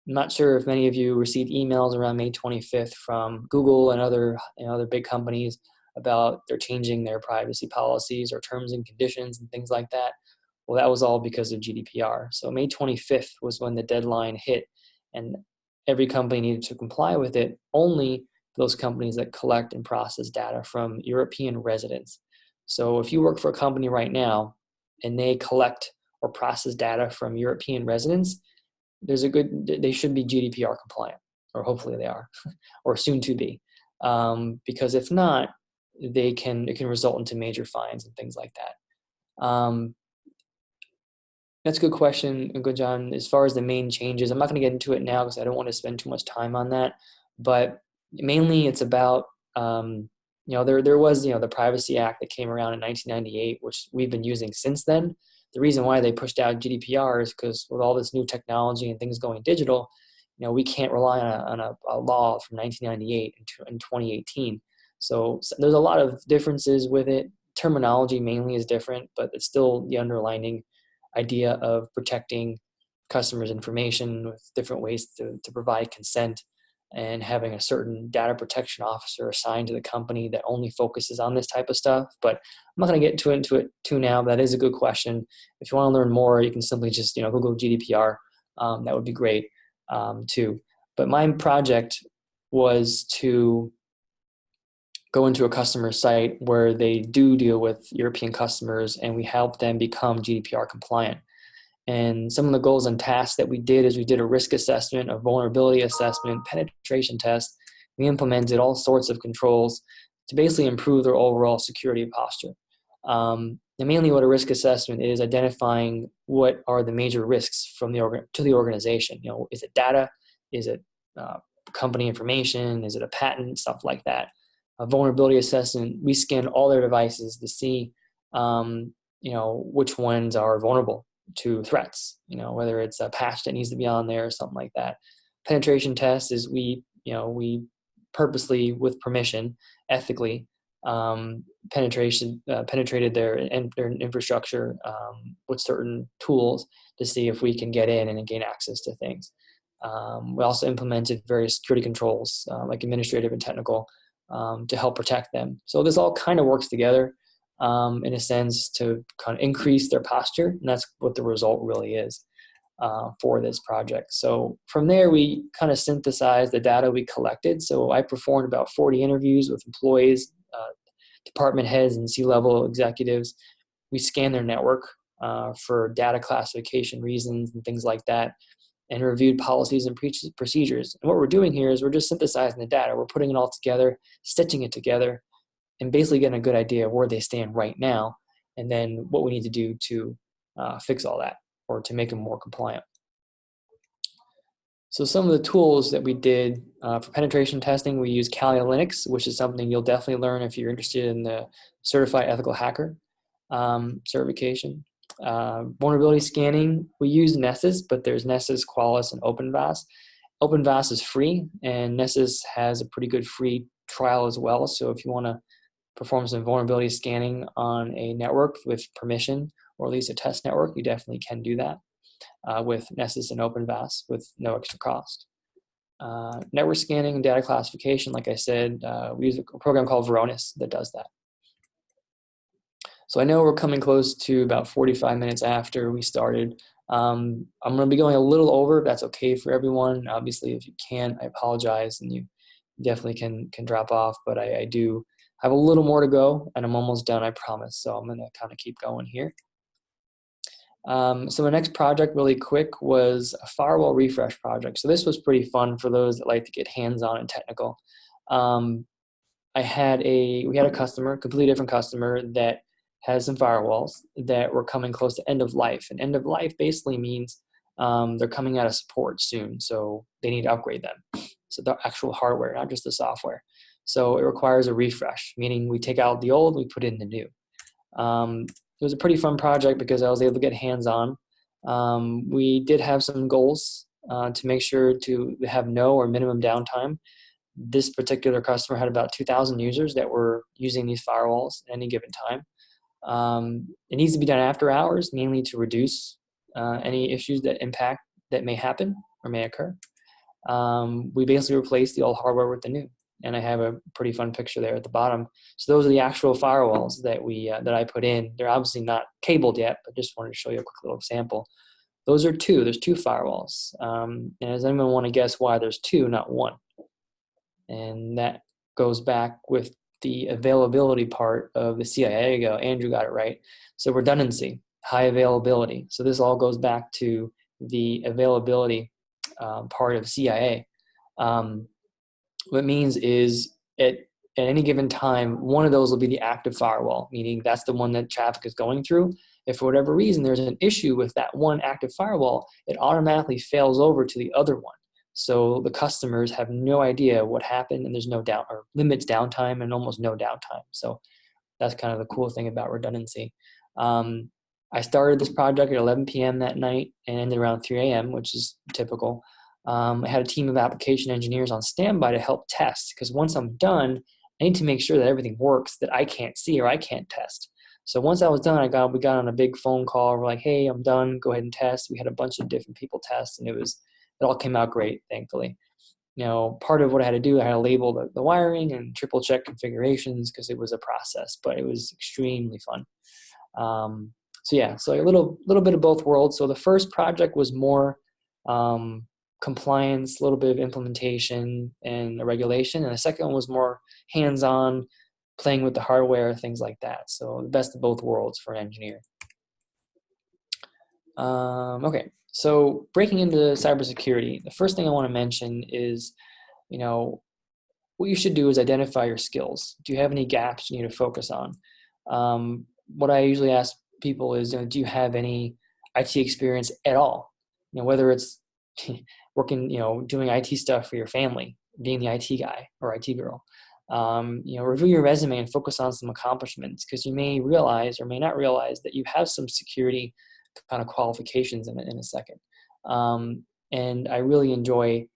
not sure if many of you received emails around May 25th from Google and other big companies about they're changing their privacy policies or terms and conditions and things like that. Well, that was all because of GDPR. So May 25th was when the deadline hit, and every company needed to comply with it, only those companies that collect and process data from European residents. So if you work for a company right now and they collect or process data from European residents, they should be GDPR compliant, or hopefully they are, or soon to be. Because if not, it can result into major fines and things like that. That's a good question, good John. As far as the main changes, I'm not going to get into it now because I don't want to spend too much time on that. But mainly, it's about there was the Privacy Act that came around in 1998, which we've been using since then. The reason why they pushed out GDPR is because with all this new technology and things going digital, we can't rely on a law from 1998 in 2018. So there's a lot of differences with it. Terminology mainly is different, but it's still the underlining idea of protecting customers' information with different ways to provide consent, and having a certain data protection officer assigned to the company that only focuses on this type of stuff. But I'm not going to get into it too now. That is a good question. If you want to learn more, you can simply just Google GDPR. That would be great too. But my project was to go into a customer site where they do deal with European customers, and we help them become GDPR compliant. And some of the goals and tasks that we did is we did a risk assessment, a vulnerability assessment, penetration test. We implemented all sorts of controls to basically improve their overall security posture. And mainly what a risk assessment is identifying what are the major risks to the organization. Is it data? Is it company information? Is it a patent? Stuff like that. A vulnerability assessment, we scan all their devices to see, which ones are vulnerable to threats, whether it's a patch that needs to be on there or something like that. Penetration test is we purposely, with permission, ethically, penetrated their infrastructure with certain tools to see if we can get in and gain access to things. We also implemented various security controls, like administrative and technical, to help protect them. So this all kind of works together in a sense to kind of increase their posture, and that's what the result really is for this project. So from there, we kind of synthesized the data we collected. So I performed about 40 interviews with employees, department heads, and C-level executives. We scanned their network for data classification reasons and things like that, and reviewed policies and procedures. And what we're doing here is we're just synthesizing the data. We're putting it all together, stitching it together, and basically getting a good idea of where they stand right now, and then what we need to do to fix all that or to make them more compliant. So some of the tools that we did for penetration testing, we use Kali Linux, which is something you'll definitely learn if you're interested in the Certified Ethical Hacker certification. Vulnerability scanning, we use Nessus, but there's Nessus, Qualys, and OpenVAS. OpenVAS is free, and Nessus has a pretty good free trial as well. So if you want to perform some vulnerability scanning on a network with permission, or at least a test network, you definitely can do that with Nessus and OpenVAS with no extra cost. Network scanning and data classification, like I said, we use a program called Varonis that does that. So I know we're coming close to about 45 minutes after we started. I'm going to be going a little over, if that's okay for everyone. Obviously, if you can't, I apologize, and you definitely can drop off, but I do have a little more to go, and I'm almost done, I promise. So I'm going to kind of keep going here. So the next project, really quick, was a firewall refresh project. So this was pretty fun for those that like to get hands-on and technical. We had a customer, completely different customer, that has some firewalls that were coming close to end of life. And end of life basically means they're coming out of support soon, so they need to upgrade them. So the actual hardware, not just the software. So it requires a refresh, meaning we take out the old, we put in the new. It was a pretty fun project because I was able to get hands-on. We did have some goals to make sure to have no or minimum downtime. This particular customer had about 2,000 users that were using these firewalls at any given time. It needs to be done after hours, mainly to reduce any issues that may happen or may occur. We basically replaced the old hardware with the new, and I have a pretty fun picture there at the bottom. So those are the actual firewalls that I put in. They're obviously not cabled yet, but just wanted to show you a quick little example. There's two firewalls. And does anyone want to guess why there's two, not one? And that goes back with the availability part of the CIA. There you go, Andrew got it right. So redundancy, high availability. So this all goes back to the availability part of CIA. What it means is at any given time, one of those will be the active firewall, meaning that's the one that traffic is going through. If for whatever reason there's an issue with that one active firewall, it automatically fails over to the other one. So the customers have no idea what happened, and there's no limits downtime and almost no downtime. So that's kind of the cool thing about redundancy. I started this project at 11 p.m. that night and ended around 3 a.m., which is typical. I had a team of application engineers on standby to help test, because once I'm done, I need to make sure that everything works that I can't see or I can't test. So once I was done, we got on a big phone call. We're like, hey, I'm done. Go ahead and test. We had a bunch of different people test, and it all came out great, thankfully. Part of what I had to do, I had to label the wiring and triple check configurations because it was a process, but it was extremely fun. So a little bit of both worlds. So the first project was more compliance, a little bit of implementation and regulation, and the second one was more hands-on, playing with the hardware, things like that. So the best of both worlds for an engineer. Okay, so breaking into cybersecurity, the first thing I want to mention is, what you should do is identify your skills. Do you have any gaps you need to focus on? What I usually ask people is, do you have any IT experience at all? Whether it's working, doing IT stuff for your family, being the IT guy or IT girl. Review your resume and focus on some accomplishments, because you may realize or may not realize that you have some security kind of qualifications in a second. And I really enjoy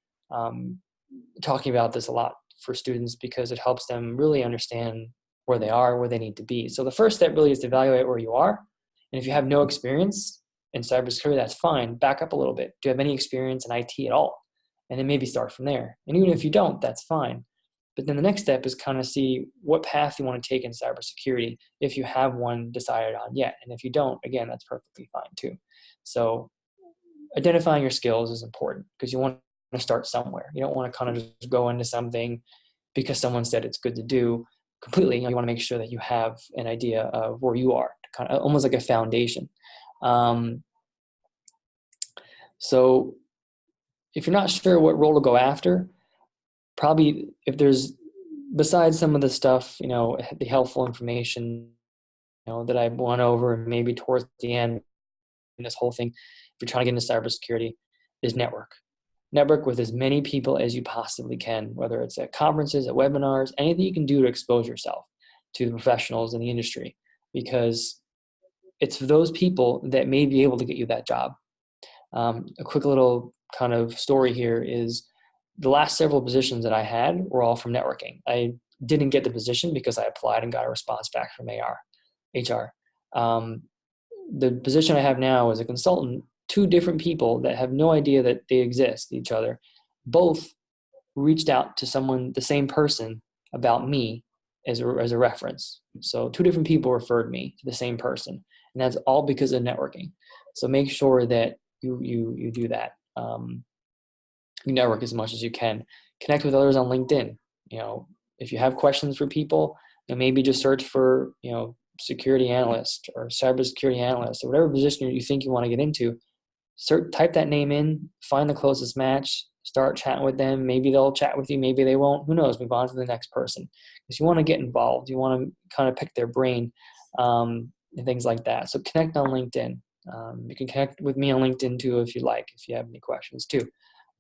talking about this a lot for students, because it helps them really understand where they are, where they need to be. So the first step really is to evaluate where you are. And if you have no experience in cybersecurity, that's fine. Back up a little bit. Do you have any experience in IT at all? And then maybe start from there. And even if you don't, that's fine. But then the next step is kind of see what path you want to take in cybersecurity, if you have one decided on yet. And if you don't, again, that's perfectly fine too. So identifying your skills is important, because you want to start somewhere. You don't want to kind of just go into something because someone said it's good to do completely. You want to make sure that you have an idea of where you are, kind of almost like a foundation. So if you're not sure what role to go after, probably if there's, besides some of the stuff, the helpful information, that I went over, and maybe towards the end in this whole thing, if you're trying to get into cybersecurity, is network with as many people as you possibly can, whether it's at conferences, at webinars, anything you can do to expose yourself to the professionals in the industry, because it's those people that may be able to get you that job. A quick little kind of story here is the last several positions that I had were all from networking. I didn't get the position because I applied and got a response back from HR. The position I have now as a consultant, two different people that have no idea that they exist, each other, both reached out to someone, the same person, about me as a reference. So two different people referred me to the same person, and that's all because of networking. So make sure that you do that. You network as much as you can. Connect with others on LinkedIn. If you have questions for people, maybe just search for, security analyst or cybersecurity analyst, or whatever position you think you want to get into. Type that name in, find the closest match, start chatting with them. Maybe they'll chat with you, maybe they won't. Who knows? Move on to the next person. Because you want to get involved. You want to kind of pick their brain, and things like that. So connect on LinkedIn. You can connect with me on LinkedIn too if you like, if you have any questions too.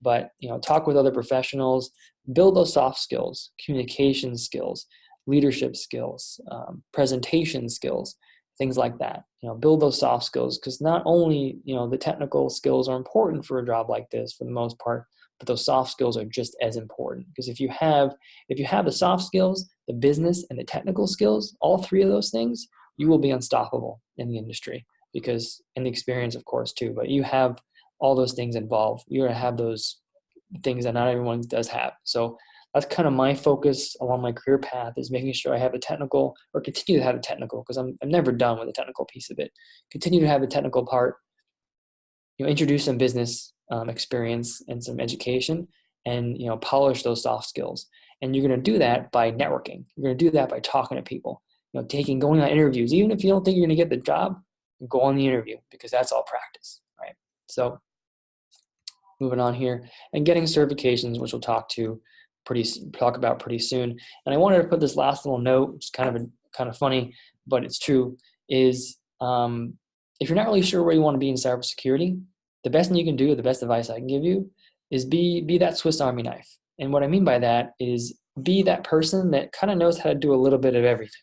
But talk with other professionals, build those soft skills, communication skills, leadership skills, presentation skills, things like that. Build those soft skills, because not only the technical skills are important for a job like this for the most part, but those soft skills are just as important. Because if you have the soft skills, the business, and the technical skills, all three of those things, you will be unstoppable in the industry. Because, and the experience, of course, too. But you have all those things involved. You're going to have those things that not everyone does have. So that's kind of my focus along my career path, is making sure I have a technical, or continue to have a technical, because I'm never done with the technical piece of it. Continue to have the technical part, introduce some business experience and some education, and polish those soft skills. And you're going to do that by networking. You're going to do that by talking to people, going on interviews. Even if you don't think you're going to get the job, go on the interview, because that's all practice, right? So moving on here, and getting certifications, which we'll talk about pretty soon. And I wanted to put this last little note, which is kind of funny, but it's true, is if you're not really sure where you want to be in cybersecurity, the best thing you can do, the best advice I can give you, is be that Swiss Army knife. And what I mean by that is be that person that kind of knows how to do a little bit of everything,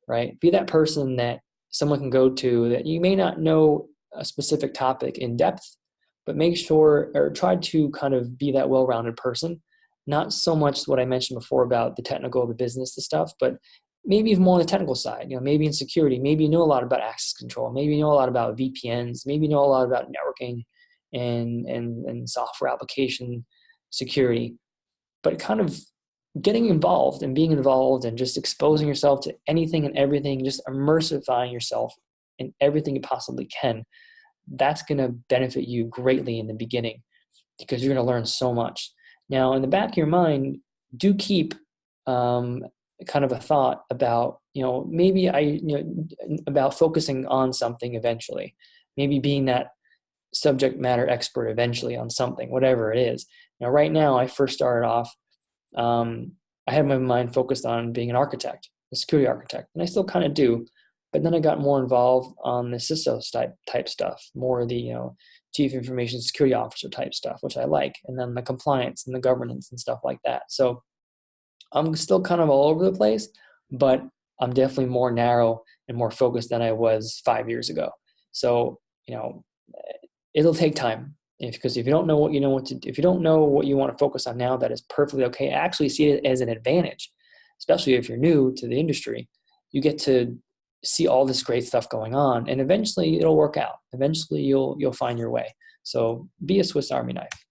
right? Be that person that someone can go to, that you may not know a specific topic in depth, but make sure, or try to kind of be that well-rounded person. Not so much what I mentioned before about the technical, the business, the stuff, but maybe even more on the technical side. Maybe in security, maybe you know a lot about access control, maybe you know a lot about VPNs, maybe you know a lot about networking and software application security. But kind of getting involved and being involved and just exposing yourself to anything and everything, just immersifying yourself in everything you possibly can, that's going to benefit you greatly in the beginning, because you're going to learn so much. Now, in the back of your mind, do keep kind of a thought about, maybe about focusing on something eventually, maybe being that subject matter expert eventually on something, whatever it is. Now, right now, I first started off, I had my mind focused on being an architect, a security architect, and I still kind of do. But then I got more involved on the CISO type stuff, more of the chief information security officer type stuff, which I like, and then the compliance and the governance and stuff like that. So I'm still kind of all over the place, but I'm definitely more narrow and more focused than I was 5 years ago. So, it'll take time, because if you don't know what you know what to do, if you don't know what you want to focus on now, that is perfectly okay. I actually see it as an advantage, especially if you're new to the industry. You get to see all this great stuff going on, and eventually it'll work out. Eventually you'll find your way. So be a Swiss Army knife.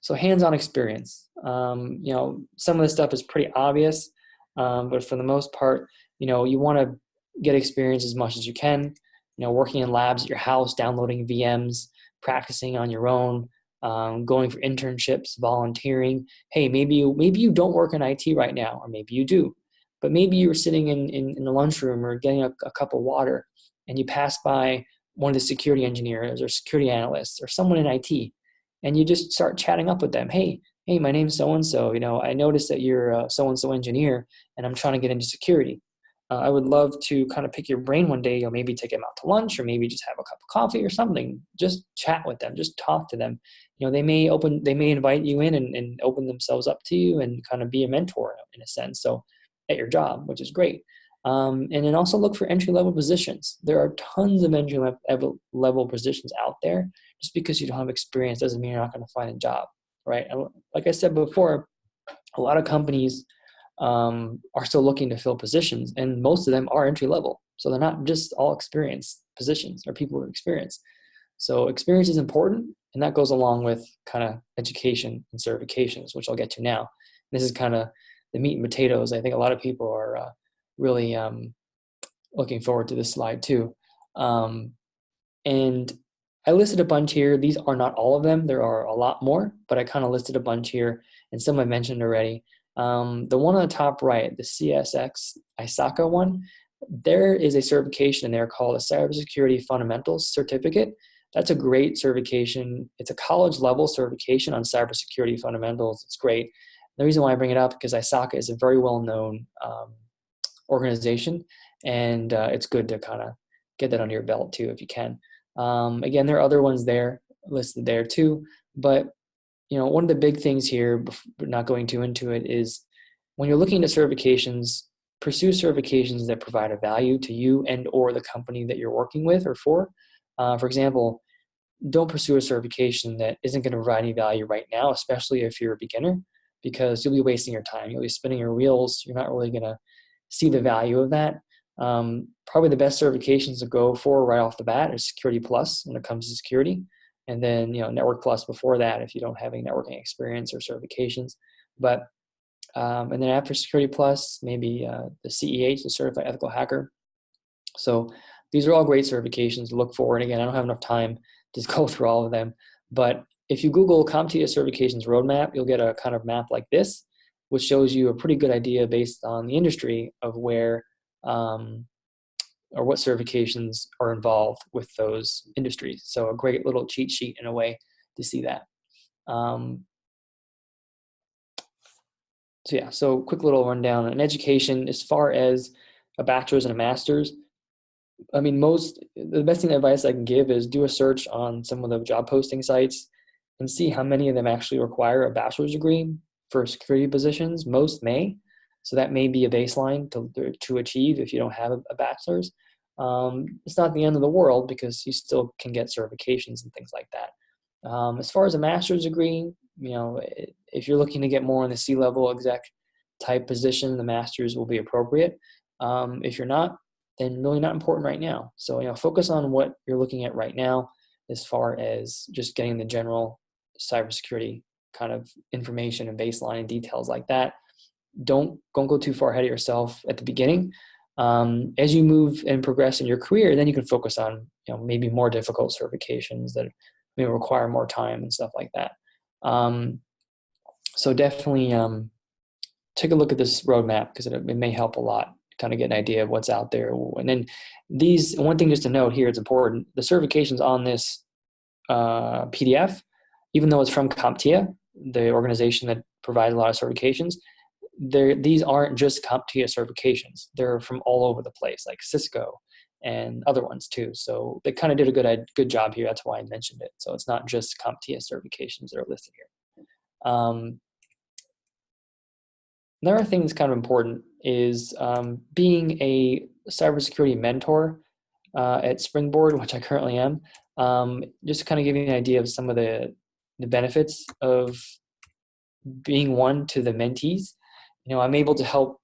So hands-on experience. Some of this stuff is pretty obvious, but for the most part, you want to get experience as much as you can. Working in labs at your house, downloading VMs, practicing on your own, going for internships, volunteering. Hey, maybe you don't work in IT right now, or maybe you do, but maybe you were sitting in the lunchroom or getting a cup of water, and you pass by one of the security engineers or security analysts or someone in IT, and you just start chatting up with them. Hey, my name's so-and-so. I noticed that you're a so-and-so engineer, and I'm trying to get into security. I would love to kind of pick your brain one day, maybe take them out to lunch, or maybe just have a cup of coffee or something. Just chat with them, just talk to them. They may invite you in and open themselves up to you and kind of be a mentor in a sense. So at your job, which is great. And then also look for entry-level positions. There are tons of entry-level positions out there. Just because you don't have experience doesn't mean you're not going to find a job, right? And like I said before, a lot of companies are still looking to fill positions, and most of them are entry-level. So they're not just all experienced positions or people with experience. So experience is important, and that goes along with kind of education and certifications, which I'll get to now. This is kind of the meat and potatoes. I think a lot of people are really looking forward to this slide too. And I listed a bunch here. These are not all of them. There are a lot more, but I kind of listed a bunch here, and some I mentioned already. The one on the top right, the CSX ISACA one, there is a certification in there called a Cybersecurity Fundamentals Certificate. That's a great certification. It's a college level certification on cybersecurity fundamentals. It's great. The reason why I bring it up, because ISACA is a very well-known organization, and it's good to kind of get that under your belt too if you can. Again, there are other ones there listed there too, but one of the big things here, not going too into it, is when you're looking at certifications, pursue certifications that provide a value to you and or the company that you're working with or for. For example, don't pursue a certification that isn't going to provide any value right now, especially if you're a beginner, because you'll be wasting your time. You'll be spinning your wheels. You're not really going to see the value of that. Probably the best certifications to go for right off the bat is Security Plus when it comes to security. And then, Network Plus before that, if you don't have any networking experience or certifications. But, and then after Security Plus, maybe the CEH, the Certified Ethical Hacker. So these are all great certifications to look for. And again, I don't have enough time to go through all of them. But if you Google CompTIA certifications roadmap, you'll get a kind of map like this, which shows you a pretty good idea based on the industry of where or what certifications are involved with those industries. So a great little cheat sheet in a way to see that. So quick little rundown on education. As far as a bachelor's and a master's, the best advice I can give is do a search on some of the job posting sites and see how many of them actually require a bachelor's degree for security positions. Most may. So that may be a baseline to achieve if you don't have a bachelor's. It's not the end of the world because you still can get certifications and things like that. As far as a master's degree, if you're looking to get more in the C-level exec type position, the master's will be appropriate. If you're not, then really not important right now. So, focus on what you're looking at right now as far as just getting the general cybersecurity kind of information and baseline and details like that. Don't go too far ahead of yourself at the beginning. As you move and progress in your career, then you can focus on maybe more difficult certifications that may require more time and stuff like that. So definitely take a look at this roadmap because it may help a lot. Kind of get an idea of what's out there. And then one thing just to note here, it's important, the certifications on this PDF, even though it's from CompTIA, the organization that provides a lot of certifications, these aren't just CompTIA certifications. They're from all over the place, like Cisco and other ones too. So they kind of did a good job here. That's why I mentioned it. So it's not just CompTIA certifications that are listed here. Another thing that's kind of important is being a cybersecurity mentor at Springboard, which I currently am. Just to kind of give you an idea of some of the benefits of being one to the mentees. I'm able to help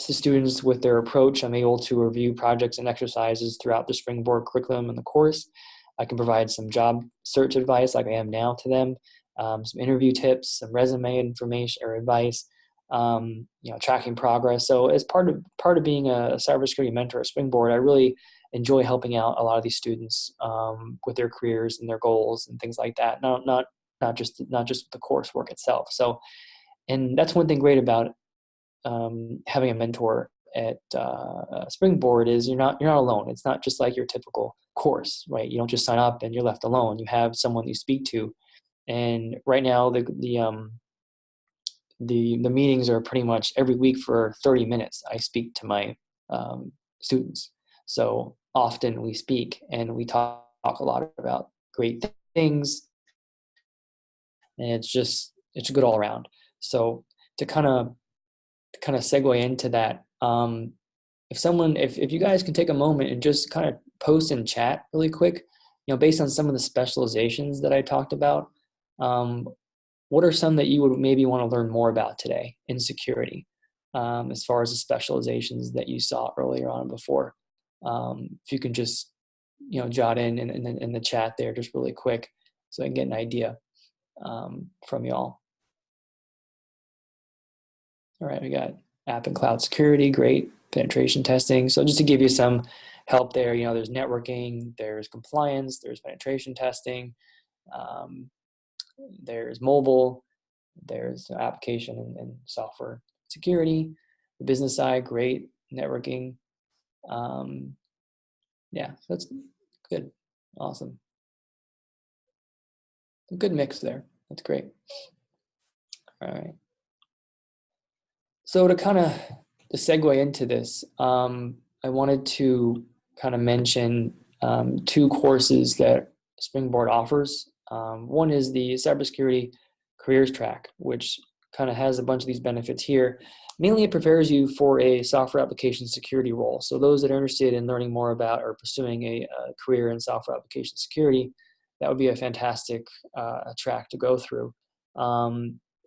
the students with their approach. I'm able to review projects and exercises throughout the Springboard curriculum and the course. I can provide some job search advice like I am now to them, some interview tips, some resume information or advice, tracking progress. So as part of being a cybersecurity mentor at Springboard, I really enjoy helping out a lot of these students with their careers and their goals and things like that. Not just the coursework itself. So, and that's one thing great about having a mentor at Springboard is you're not alone. It's not just like your typical course, right? You don't just sign up and you're left alone. You have someone you speak to, and right now the meetings are pretty much every week for 30 minutes. I speak to my students, so often we speak and we talk a lot about great things, and it's good all around. So to kind of segue into that, if you guys can take a moment and just kind of post in chat really quick, based on some of the specializations that I talked about, what are some that you would maybe want to learn more about today in security, as far as the specializations that you saw earlier on before? If you can just, jot in the chat there just really quick so I can get an idea from y'all. All right, we got app and cloud security, great. Penetration testing. So just to give you some help there, there's networking, there's compliance, there's penetration testing, there's mobile, there's application and software security. The business side, great. Networking. Yeah, that's good. Awesome. A good mix there. That's great. All right. So to segue into this, I wanted to kind of mention two courses that Springboard offers. One is the Cybersecurity Careers Track, which kind of has a bunch of these benefits here. Mainly it prepares you for a software application security role. So those that are interested in learning more about or pursuing a career in software application security, that would be a fantastic track to go through.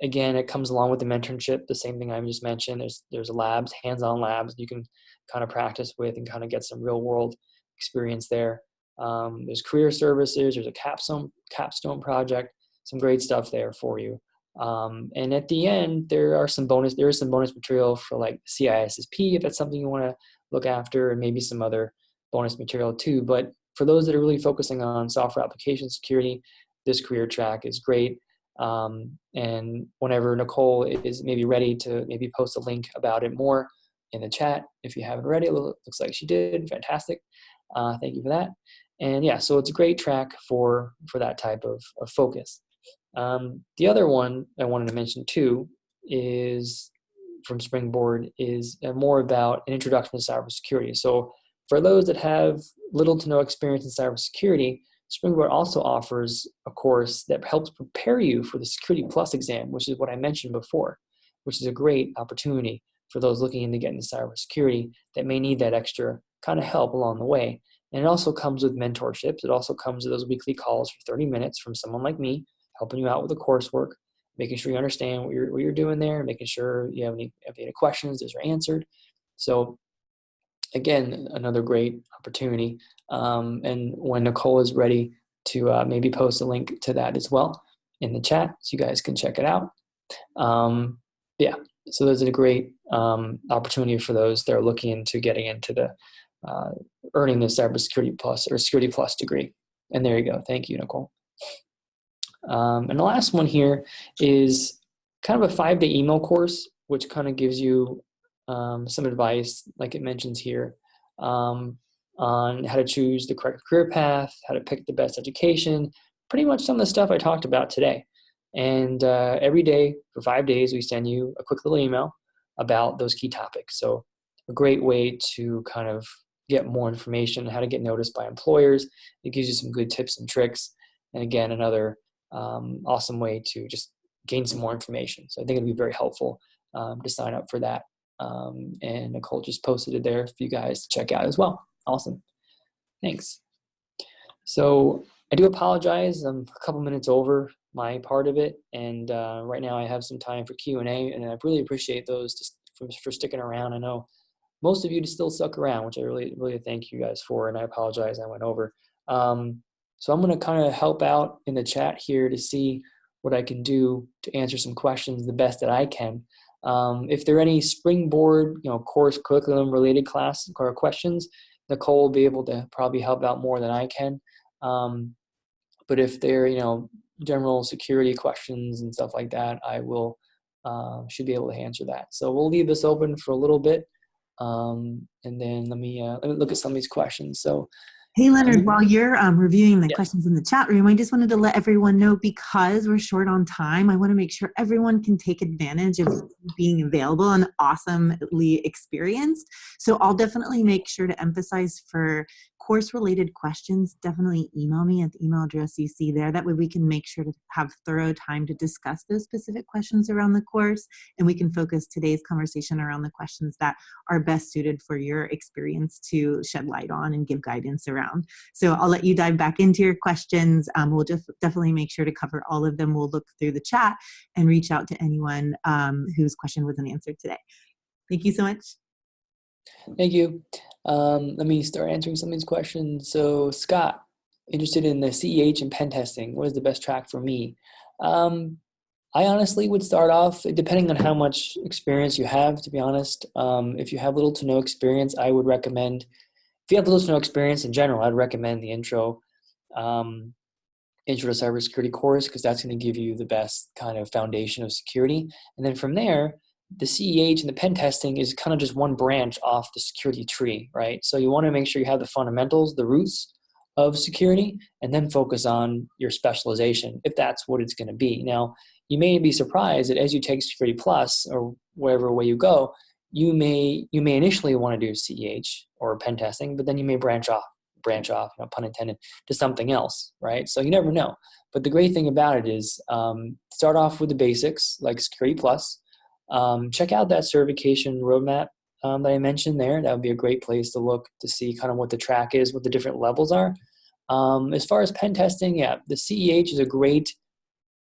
Again, it comes along with the mentorship, the same thing I just mentioned. There's labs, hands-on labs you can kind of practice with and kind of get some real-world experience there. There's career services. There's a capstone project. Some great stuff there for you. And at the end, there is some bonus material for like CISSP if that's something you want to look after, and maybe some other bonus material too. But for those that are really focusing on software application security, this career track is great. And whenever Nicole is maybe ready to maybe post a link about it more in the chat, if you haven't already, it looks like she did. Fantastic. Thank you for that. And yeah, so it's a great track for that type of focus. The other one I wanted to mention too is from Springboard is more about an introduction to cybersecurity. So for those that have little to no experience in cybersecurity, Springboard also offers a course that helps prepare you for the Security Plus exam, which is what I mentioned before, which is a great opportunity for those looking into getting into cybersecurity that may need that extra kind of help along the way. And it also comes with mentorships. It also comes with those weekly calls for 30 minutes from someone like me, helping you out with the coursework, making sure you understand what you're doing there, making sure you have any questions, those are answered. So again, another great opportunity. And when Nicole is ready to maybe post a link to that as well in the chat, so you guys can check it out. Yeah, so there's a great opportunity for those that are looking into getting into the earning the Cybersecurity Plus or Security Plus degree. And there you go. Thank you, Nicole. And the last one here is kind of a 5-day email course, which kind of gives you some advice, like it mentions here, on how to choose the correct career path, how to pick the best education, pretty much some of the stuff I talked about today. And every day for 5 days, we send you a quick little email about those key topics. So a great way to kind of get more information, how to get noticed by employers. It gives you some good tips and tricks. And again, another awesome way to just gain some more information. So I think it'd be very helpful to sign up for that. And Nicole just posted it there for you guys to check out as well. Awesome. Thanks. So I do apologize. I'm a couple minutes over my part of it. And right now I have some time for Q&A, and I really appreciate those just for sticking around. I know most of you still stuck around, which I really, really thank you guys for, and I apologize I went over. So I'm going to kind of help out in the chat here to see what I can do to answer some questions the best that I can. If there are any Springboard, course curriculum related class or questions, Nicole will be able to probably help out more than I can. But if they're, general security questions and stuff like that, I will should be able to answer that. So we'll leave this open for a little bit. And then let me look at some of these questions. So, hey, Leonard, while you're reviewing the questions in the chat room, I just wanted to let everyone know, because we're short on time, I want to make sure everyone can take advantage of being available and awesomely experienced. So I'll definitely make sure to emphasize for course-related questions, definitely email me at the email address you see there. That way we can make sure to have thorough time to discuss those specific questions around the course, and we can focus today's conversation around the questions that are best suited for your experience to shed light on and give guidance around. So I'll let you dive back into your questions. We'll just definitely make sure to cover all of them. We'll look through the chat and reach out to anyone whose question wasn't answered today. Thank you so much. Thank you. Let me start answering some of these questions. So Scott, interested in the CEH and pen testing. What is the best track for me? I honestly would start off, depending on how much experience you have, to be honest. If you have little to no experience, I would recommend, if you have little to no experience in general, I'd recommend the intro to cybersecurity course, because that's going to give you the best kind of foundation of security. And then from there, the CEH and the pen testing is kind of just one branch off the security tree, right? So you want to make sure you have the fundamentals, the roots of security, and then focus on your specialization, if that's what it's going to be. Now, you may be surprised that as you take Security Plus or whatever way you go, you may initially want to do CEH or pen testing, but then you may branch off, pun intended, to something else, right? So you never know. But the great thing about it is start off with the basics like Security Plus. Check out that certification roadmap that I mentioned there. That would be a great place to look to see kind of what the track is, what the different levels are. As far as pen testing, the CEH is a great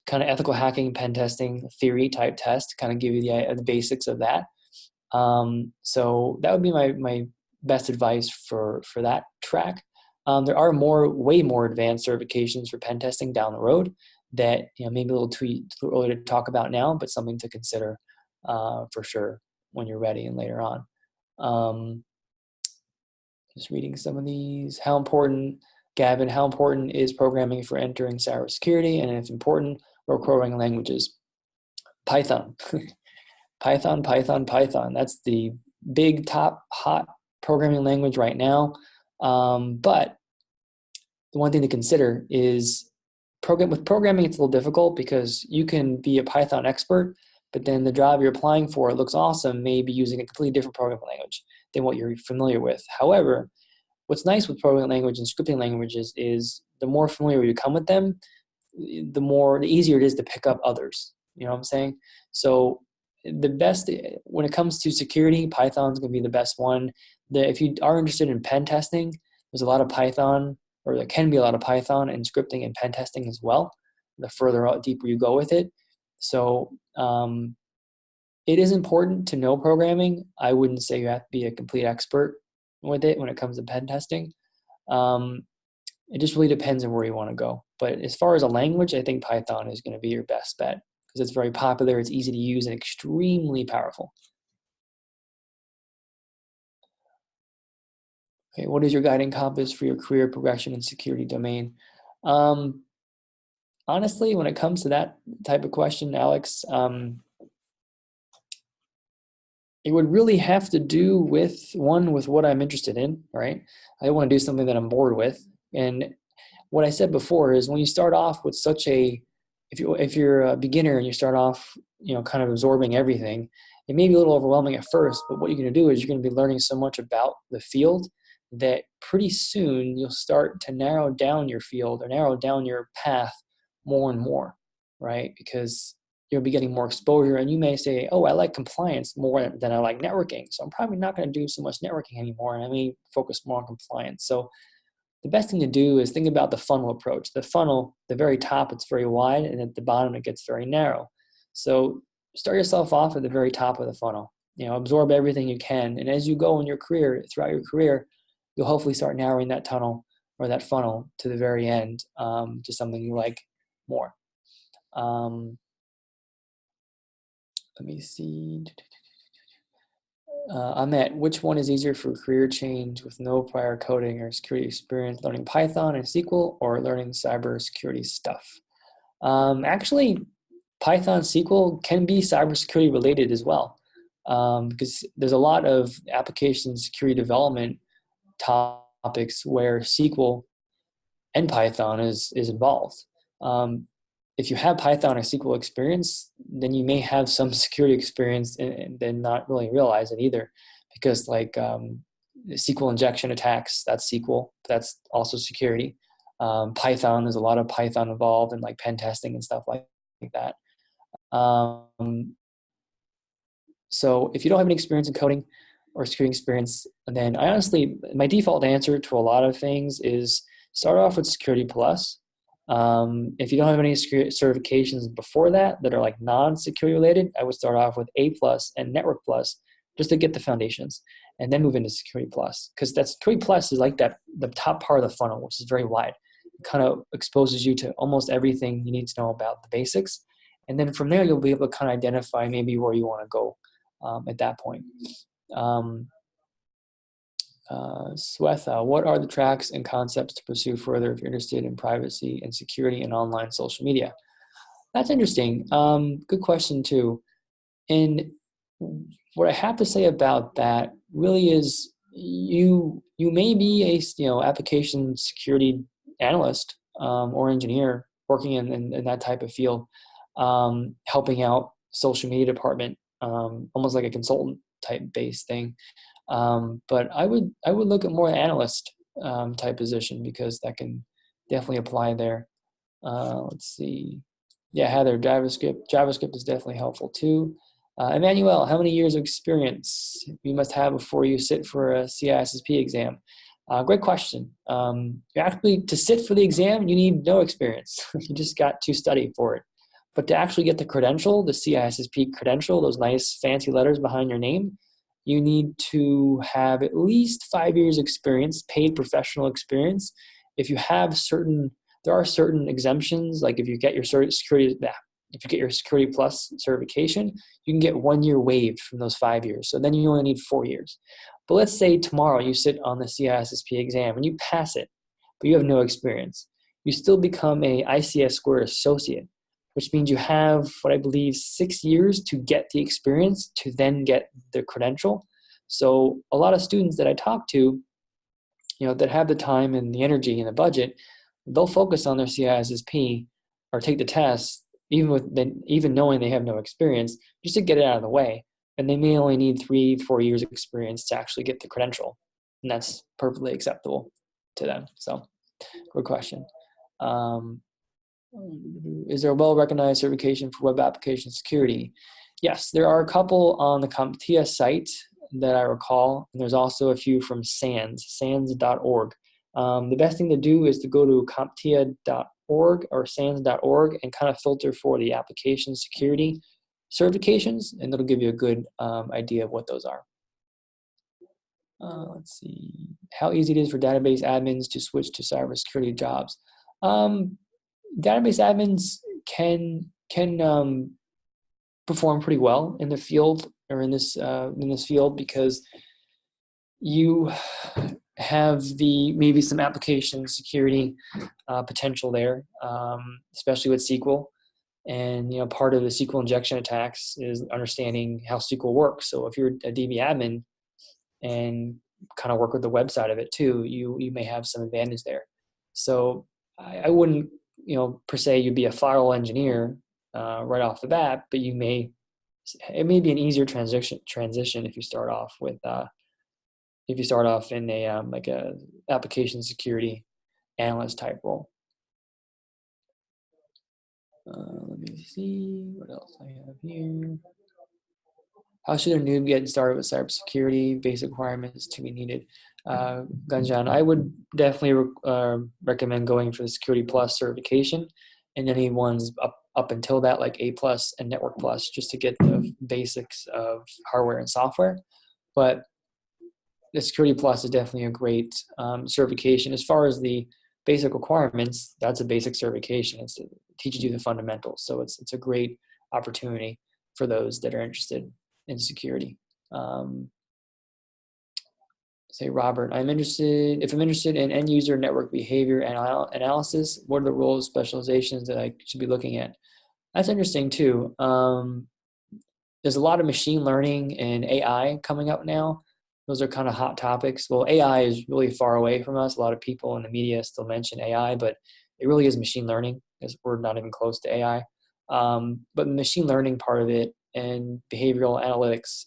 kind of ethical hacking pen testing theory type test to kind of give you the basics of that. So that would be my best advice for that track. There are way more advanced certifications for pen testing down the road that maybe a little too early to talk about now, but something to consider for sure when you're ready and later on. Just reading some of these. Gavin, how important is programming for entering cybersecurity? And if important, what programming languages? Python. Python. That's the big top hot programming language right now. But the one thing to consider is with programming, it's a little difficult because you can be a Python expert, but then the job you're applying for, it looks awesome, may be using a completely different programming language than what you're familiar with. However, what's nice with programming language and scripting languages is the more familiar you become with them, the easier it is to pick up others. You know what I'm saying? So the best, when it comes to security, Python's going to be the best one. If you are interested in pen testing, there's a lot of Python, or there can be a lot of Python in scripting and pen testing as well, the further out, deeper you go with it. So it is important to know programming. I wouldn't say you have to be a complete expert with it when it comes to pen testing. It just really depends on where you want to go. But as far as a language, I think Python is going to be your best bet because it's very popular, it's easy to use, and extremely powerful. Okay, what is your guiding compass for your career progression in security domain? Honestly, when it comes to that type of question, Alex, it would really have to do with what I'm interested in, right? I want to do something that I'm bored with. And what I said before is when you start off with if you're a beginner and you start off, kind of absorbing everything, it may be a little overwhelming at first, but what you're going to do is you're going to be learning so much about the field that pretty soon you'll start to narrow down your field or narrow down your path more and more, right? Because you'll be getting more exposure, and you may say, oh, I like compliance more than I like networking, so I'm probably not going to do so much networking anymore, and I may focus more on compliance. So the best thing to do is think about the funnel approach. The funnel, the very top, it's very wide, and at the bottom, it gets very narrow. So start yourself off at the very top of the funnel. Absorb everything you can, and as you go in your career, throughout your career, you'll hopefully start narrowing that tunnel or that funnel to the very end, to something you like more. Let me see. Ahmet, which one is easier for career change with no prior coding or security experience, learning Python and SQL or learning cybersecurity stuff? Actually, Python SQL can be cybersecurity related as well, because there's a lot of application security development topics where SQL and Python is involved. If you have Python or SQL experience, then you may have some security experience and then not really realize it either, because like SQL injection attacks, that's SQL, that's also security. Python, there's a lot of Python involved in like pen testing and stuff like that. So if you don't have any experience in coding or security experience, then I honestly, my default answer to a lot of things is start off with Security Plus. If you don't have any certifications before that are like non-security related, I would start off with A Plus and Network Plus just to get the foundations, and then move into Security Plus, because that Security Plus is like the top part of the funnel, which is very wide. It kind of exposes you to almost everything you need to know about the basics, and then from there you'll be able to kind of identify maybe where you want to go at that point. Swetha, what are the tracks and concepts to pursue further if you're interested in privacy and security and online social media? That's interesting. Good question too. And what I have to say about that really is you may be a application security analyst or engineer working in that type of field, helping out social media department, almost like a consultant type based thing. But I would look at more analyst type position, because that can definitely apply there. Let's see. Yeah, Heather, JavaScript is definitely helpful too. Emmanuel, how many years of experience you must have before you sit for a CISSP exam? Great question. Actually, to sit for the exam, you need no experience. You just got to study for it. But to actually get the credential, the CISSP credential, those nice fancy letters behind your name, you need to have at least 5 years experience, paid professional experience. If you have there are certain exemptions, like if you get your Security Plus certification, you can get 1 year waived from those 5 years. So then you only need 4 years. But let's say tomorrow you sit on the CISSP exam and you pass it, but you have no experience. You still become a ICS Square associate, which means you have what I believe 6 years to get the experience to then get the credential. So a lot of students that I talk to, that have the time and the energy and the budget, they'll focus on their CISSP or take the test, even knowing they have no experience, just to get it out of the way. And they may only need 3-4 years of experience to actually get the credential. And that's perfectly acceptable to them. So good question. Is there a well-recognized certification for web application security? Yes, there are a couple on the CompTIA site that I recall, and there's also a few from sans.org. The best thing to do is to go to CompTIA.org or sans.org and kind of filter for the application security certifications, and it'll give you a good idea of what those are. Let's see. How easy it is for database admins to switch to cybersecurity jobs. Database admins can perform pretty well in the field or in this field, because you have maybe some application security potential there, especially with SQL. And part of the SQL injection attacks is understanding how SQL works. So if you're a DB admin and kind of work with the web side of it too, you may have some advantage there. So I wouldn't per se you'd be a firewall engineer right off the bat, but it may be an easier transition if you start off with if you start off in a like a application security analyst type role. Let me see what else I have here. How should a newbie get started with cybersecurity? Basic requirements to be needed. Gunjan, I would definitely recommend going for the Security Plus certification, and any ones up until that, like A Plus and Network Plus, just to get the basics of hardware and software. But the Security Plus is definitely a great certification. As far as the basic requirements, that's a basic certification. It teaches you the fundamentals. So it's a great opportunity for those that are interested in security. Say Robert, if I'm interested in end user network behavior analysis, what are the roles, specializations that I should be looking at? That's interesting too. There's a lot of machine learning and AI coming up now. Those are kind of hot topics. Well, AI is really far away from us. A lot of people in the media still mention AI, but it really is machine learning, because we're not even close to AI. But the machine learning part of it and behavioral analytics,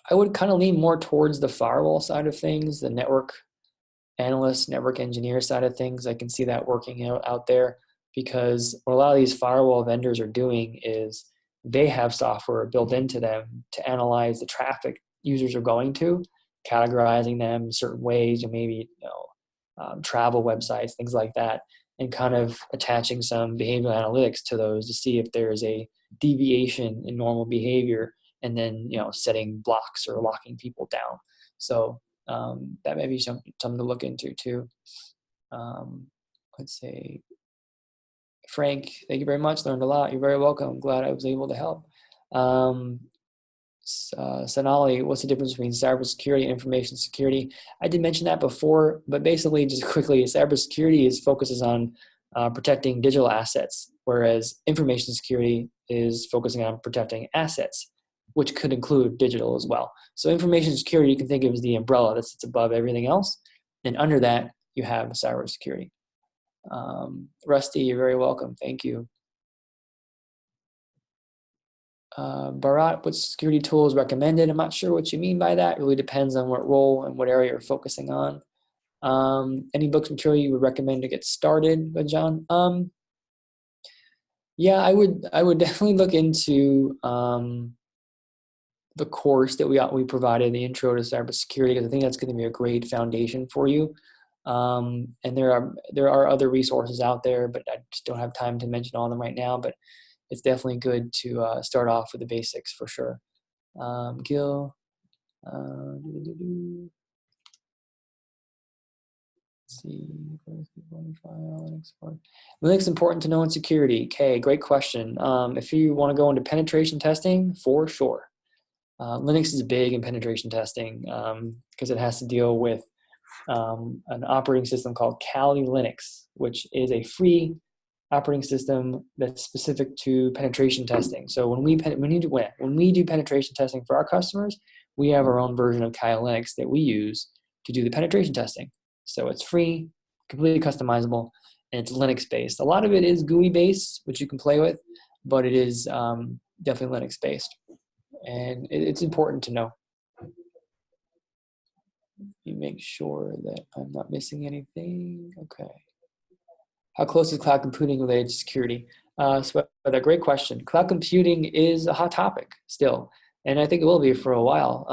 I would kind of lean more towards the firewall side of things, the network analyst, network engineer side of things. I can see that working out there, because what a lot of these firewall vendors are doing is they have software built into them to analyze the traffic users are going to, categorizing them in certain ways, and maybe travel websites, things like that, and kind of attaching some behavioral analytics to those to see if there is a deviation in normal behavior, and then setting blocks or locking people down. So that may be something to look into too. Let's say, Frank, thank you very much. Learned a lot. You're very welcome. I'm glad I was able to help. Sonali, what's the difference between cybersecurity and information security? I did mention that before, but basically, just quickly, cybersecurity focuses on protecting digital assets, whereas information security is focusing on protecting assets, which could include digital as well. So information security, you can think of as the umbrella that sits above everything else. And under that, you have cybersecurity. Rusty, you're very welcome. Thank you. Bharat, what security tool is recommended? I'm not sure what you mean by that. It really depends on what role and what area you're focusing on. Any books material you would recommend to get started, John? Yeah, I would definitely look into the course that we provided, the Intro to Cybersecurity, because I think that's going to be a great foundation for you. And there are other resources out there, but I just don't have time to mention all of them right now. But it's definitely good to start off with the basics for sure. Gil, let's see, Linux is important to know in security. Okay, great question. If you want to go into penetration testing, for sure. Linux is big in penetration testing because it has to deal with an operating system called Kali Linux, which is a free operating system that's specific to penetration testing. So when we do penetration testing for our customers, we have our own version of Kali Linux that we use to do the penetration testing. So it's free, completely customizable, and it's Linux based. A lot of it is GUI based, which you can play with, but it is definitely Linux based, and it's important to know. You make sure that I'm not missing anything. Okay. How close is cloud computing related to security? So a great question. Cloud computing is a hot topic still, and I think it will be for a while.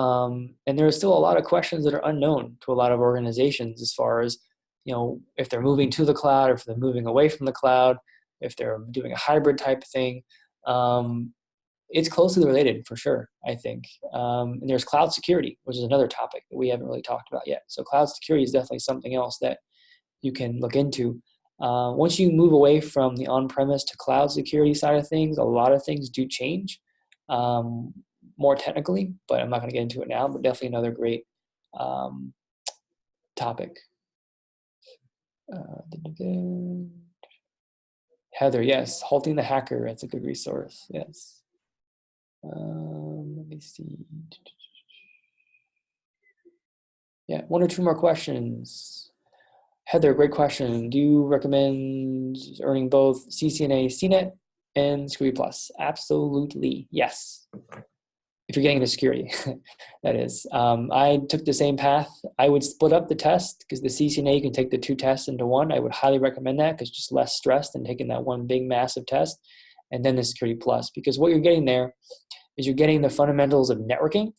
And there are still a lot of questions that are unknown to a lot of organizations as far as, if they're moving to the cloud, or if they're moving away from the cloud, if they're doing a hybrid type of thing. It's closely related for sure, I think. And there's cloud security, which is another topic that we haven't really talked about yet. So cloud security is definitely something else that you can look into. Once you move away from the on-premise to cloud security side of things, a lot of things do change more technically, but I'm not going to get into it now, but definitely another great topic. Heather, yes, Halting the Hacker, that's a good resource, yes. Let me see. Yeah, one or two more questions. Heather, great question. Do you recommend earning both CCNA, CNET, and Security Plus? Absolutely, yes. if you're getting into security, that is. I took the same path. I would split up the test because the CCNA, you can take the 2 tests into one. I would highly recommend that because just less stress than taking that one big massive test. And then the Security Plus, because what you're getting there is you're getting the fundamentals of networking,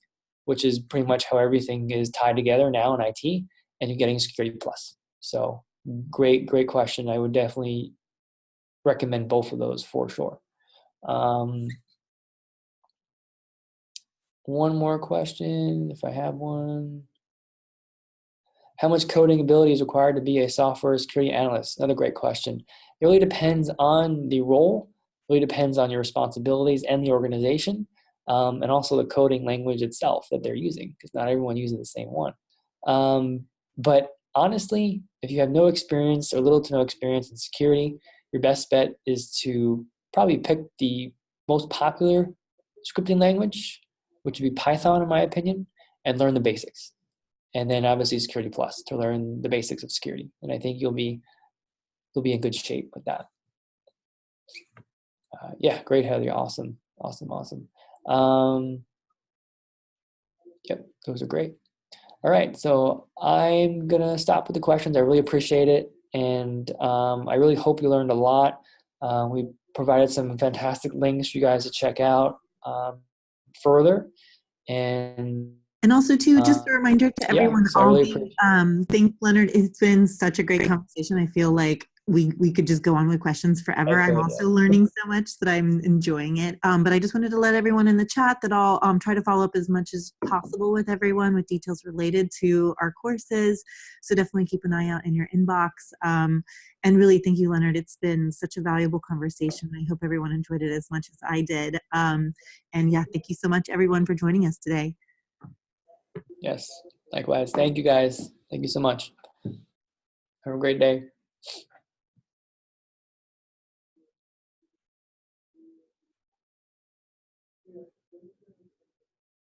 which is pretty much how everything is tied together now in IT, and you're getting Security Plus. So great question. I would definitely recommend both of those for sure. One more question, if I have one. How much coding ability is required to be a software security analyst? Another great question. It really depends on the role, it really depends on your responsibilities and the organization, and also the coding language itself that they're using, because not everyone uses the same one. But honestly, if you have no experience or little to no experience in security, your best bet is to probably pick the most popular scripting language, which would be Python in my opinion, and learn the basics. And then obviously Security Plus to learn the basics of security. And I think you'll be in good shape with that. Yeah, great, Heather. Awesome. Yep, those are great. All right, so I'm gonna stop with the questions. I really appreciate it. And I really hope you learned a lot. We provided some fantastic links for you guys to check out further. And also, too, just a reminder to everyone, yeah, so really thanks, Leonard. It's been such a great conversation. I feel like we could just go on with questions forever. I'm also learning so much that I'm enjoying it. But I just wanted to let everyone in the chat that I'll try to follow up as much as possible with everyone with details related to our courses. So definitely keep an eye out in your inbox. And really, thank you, Leonard. It's been such a valuable conversation. I hope everyone enjoyed it as much as I did. And yeah, thank you so much, everyone, for joining us today. Yes, likewise. Thank you, guys. Thank you so much. Have a great day.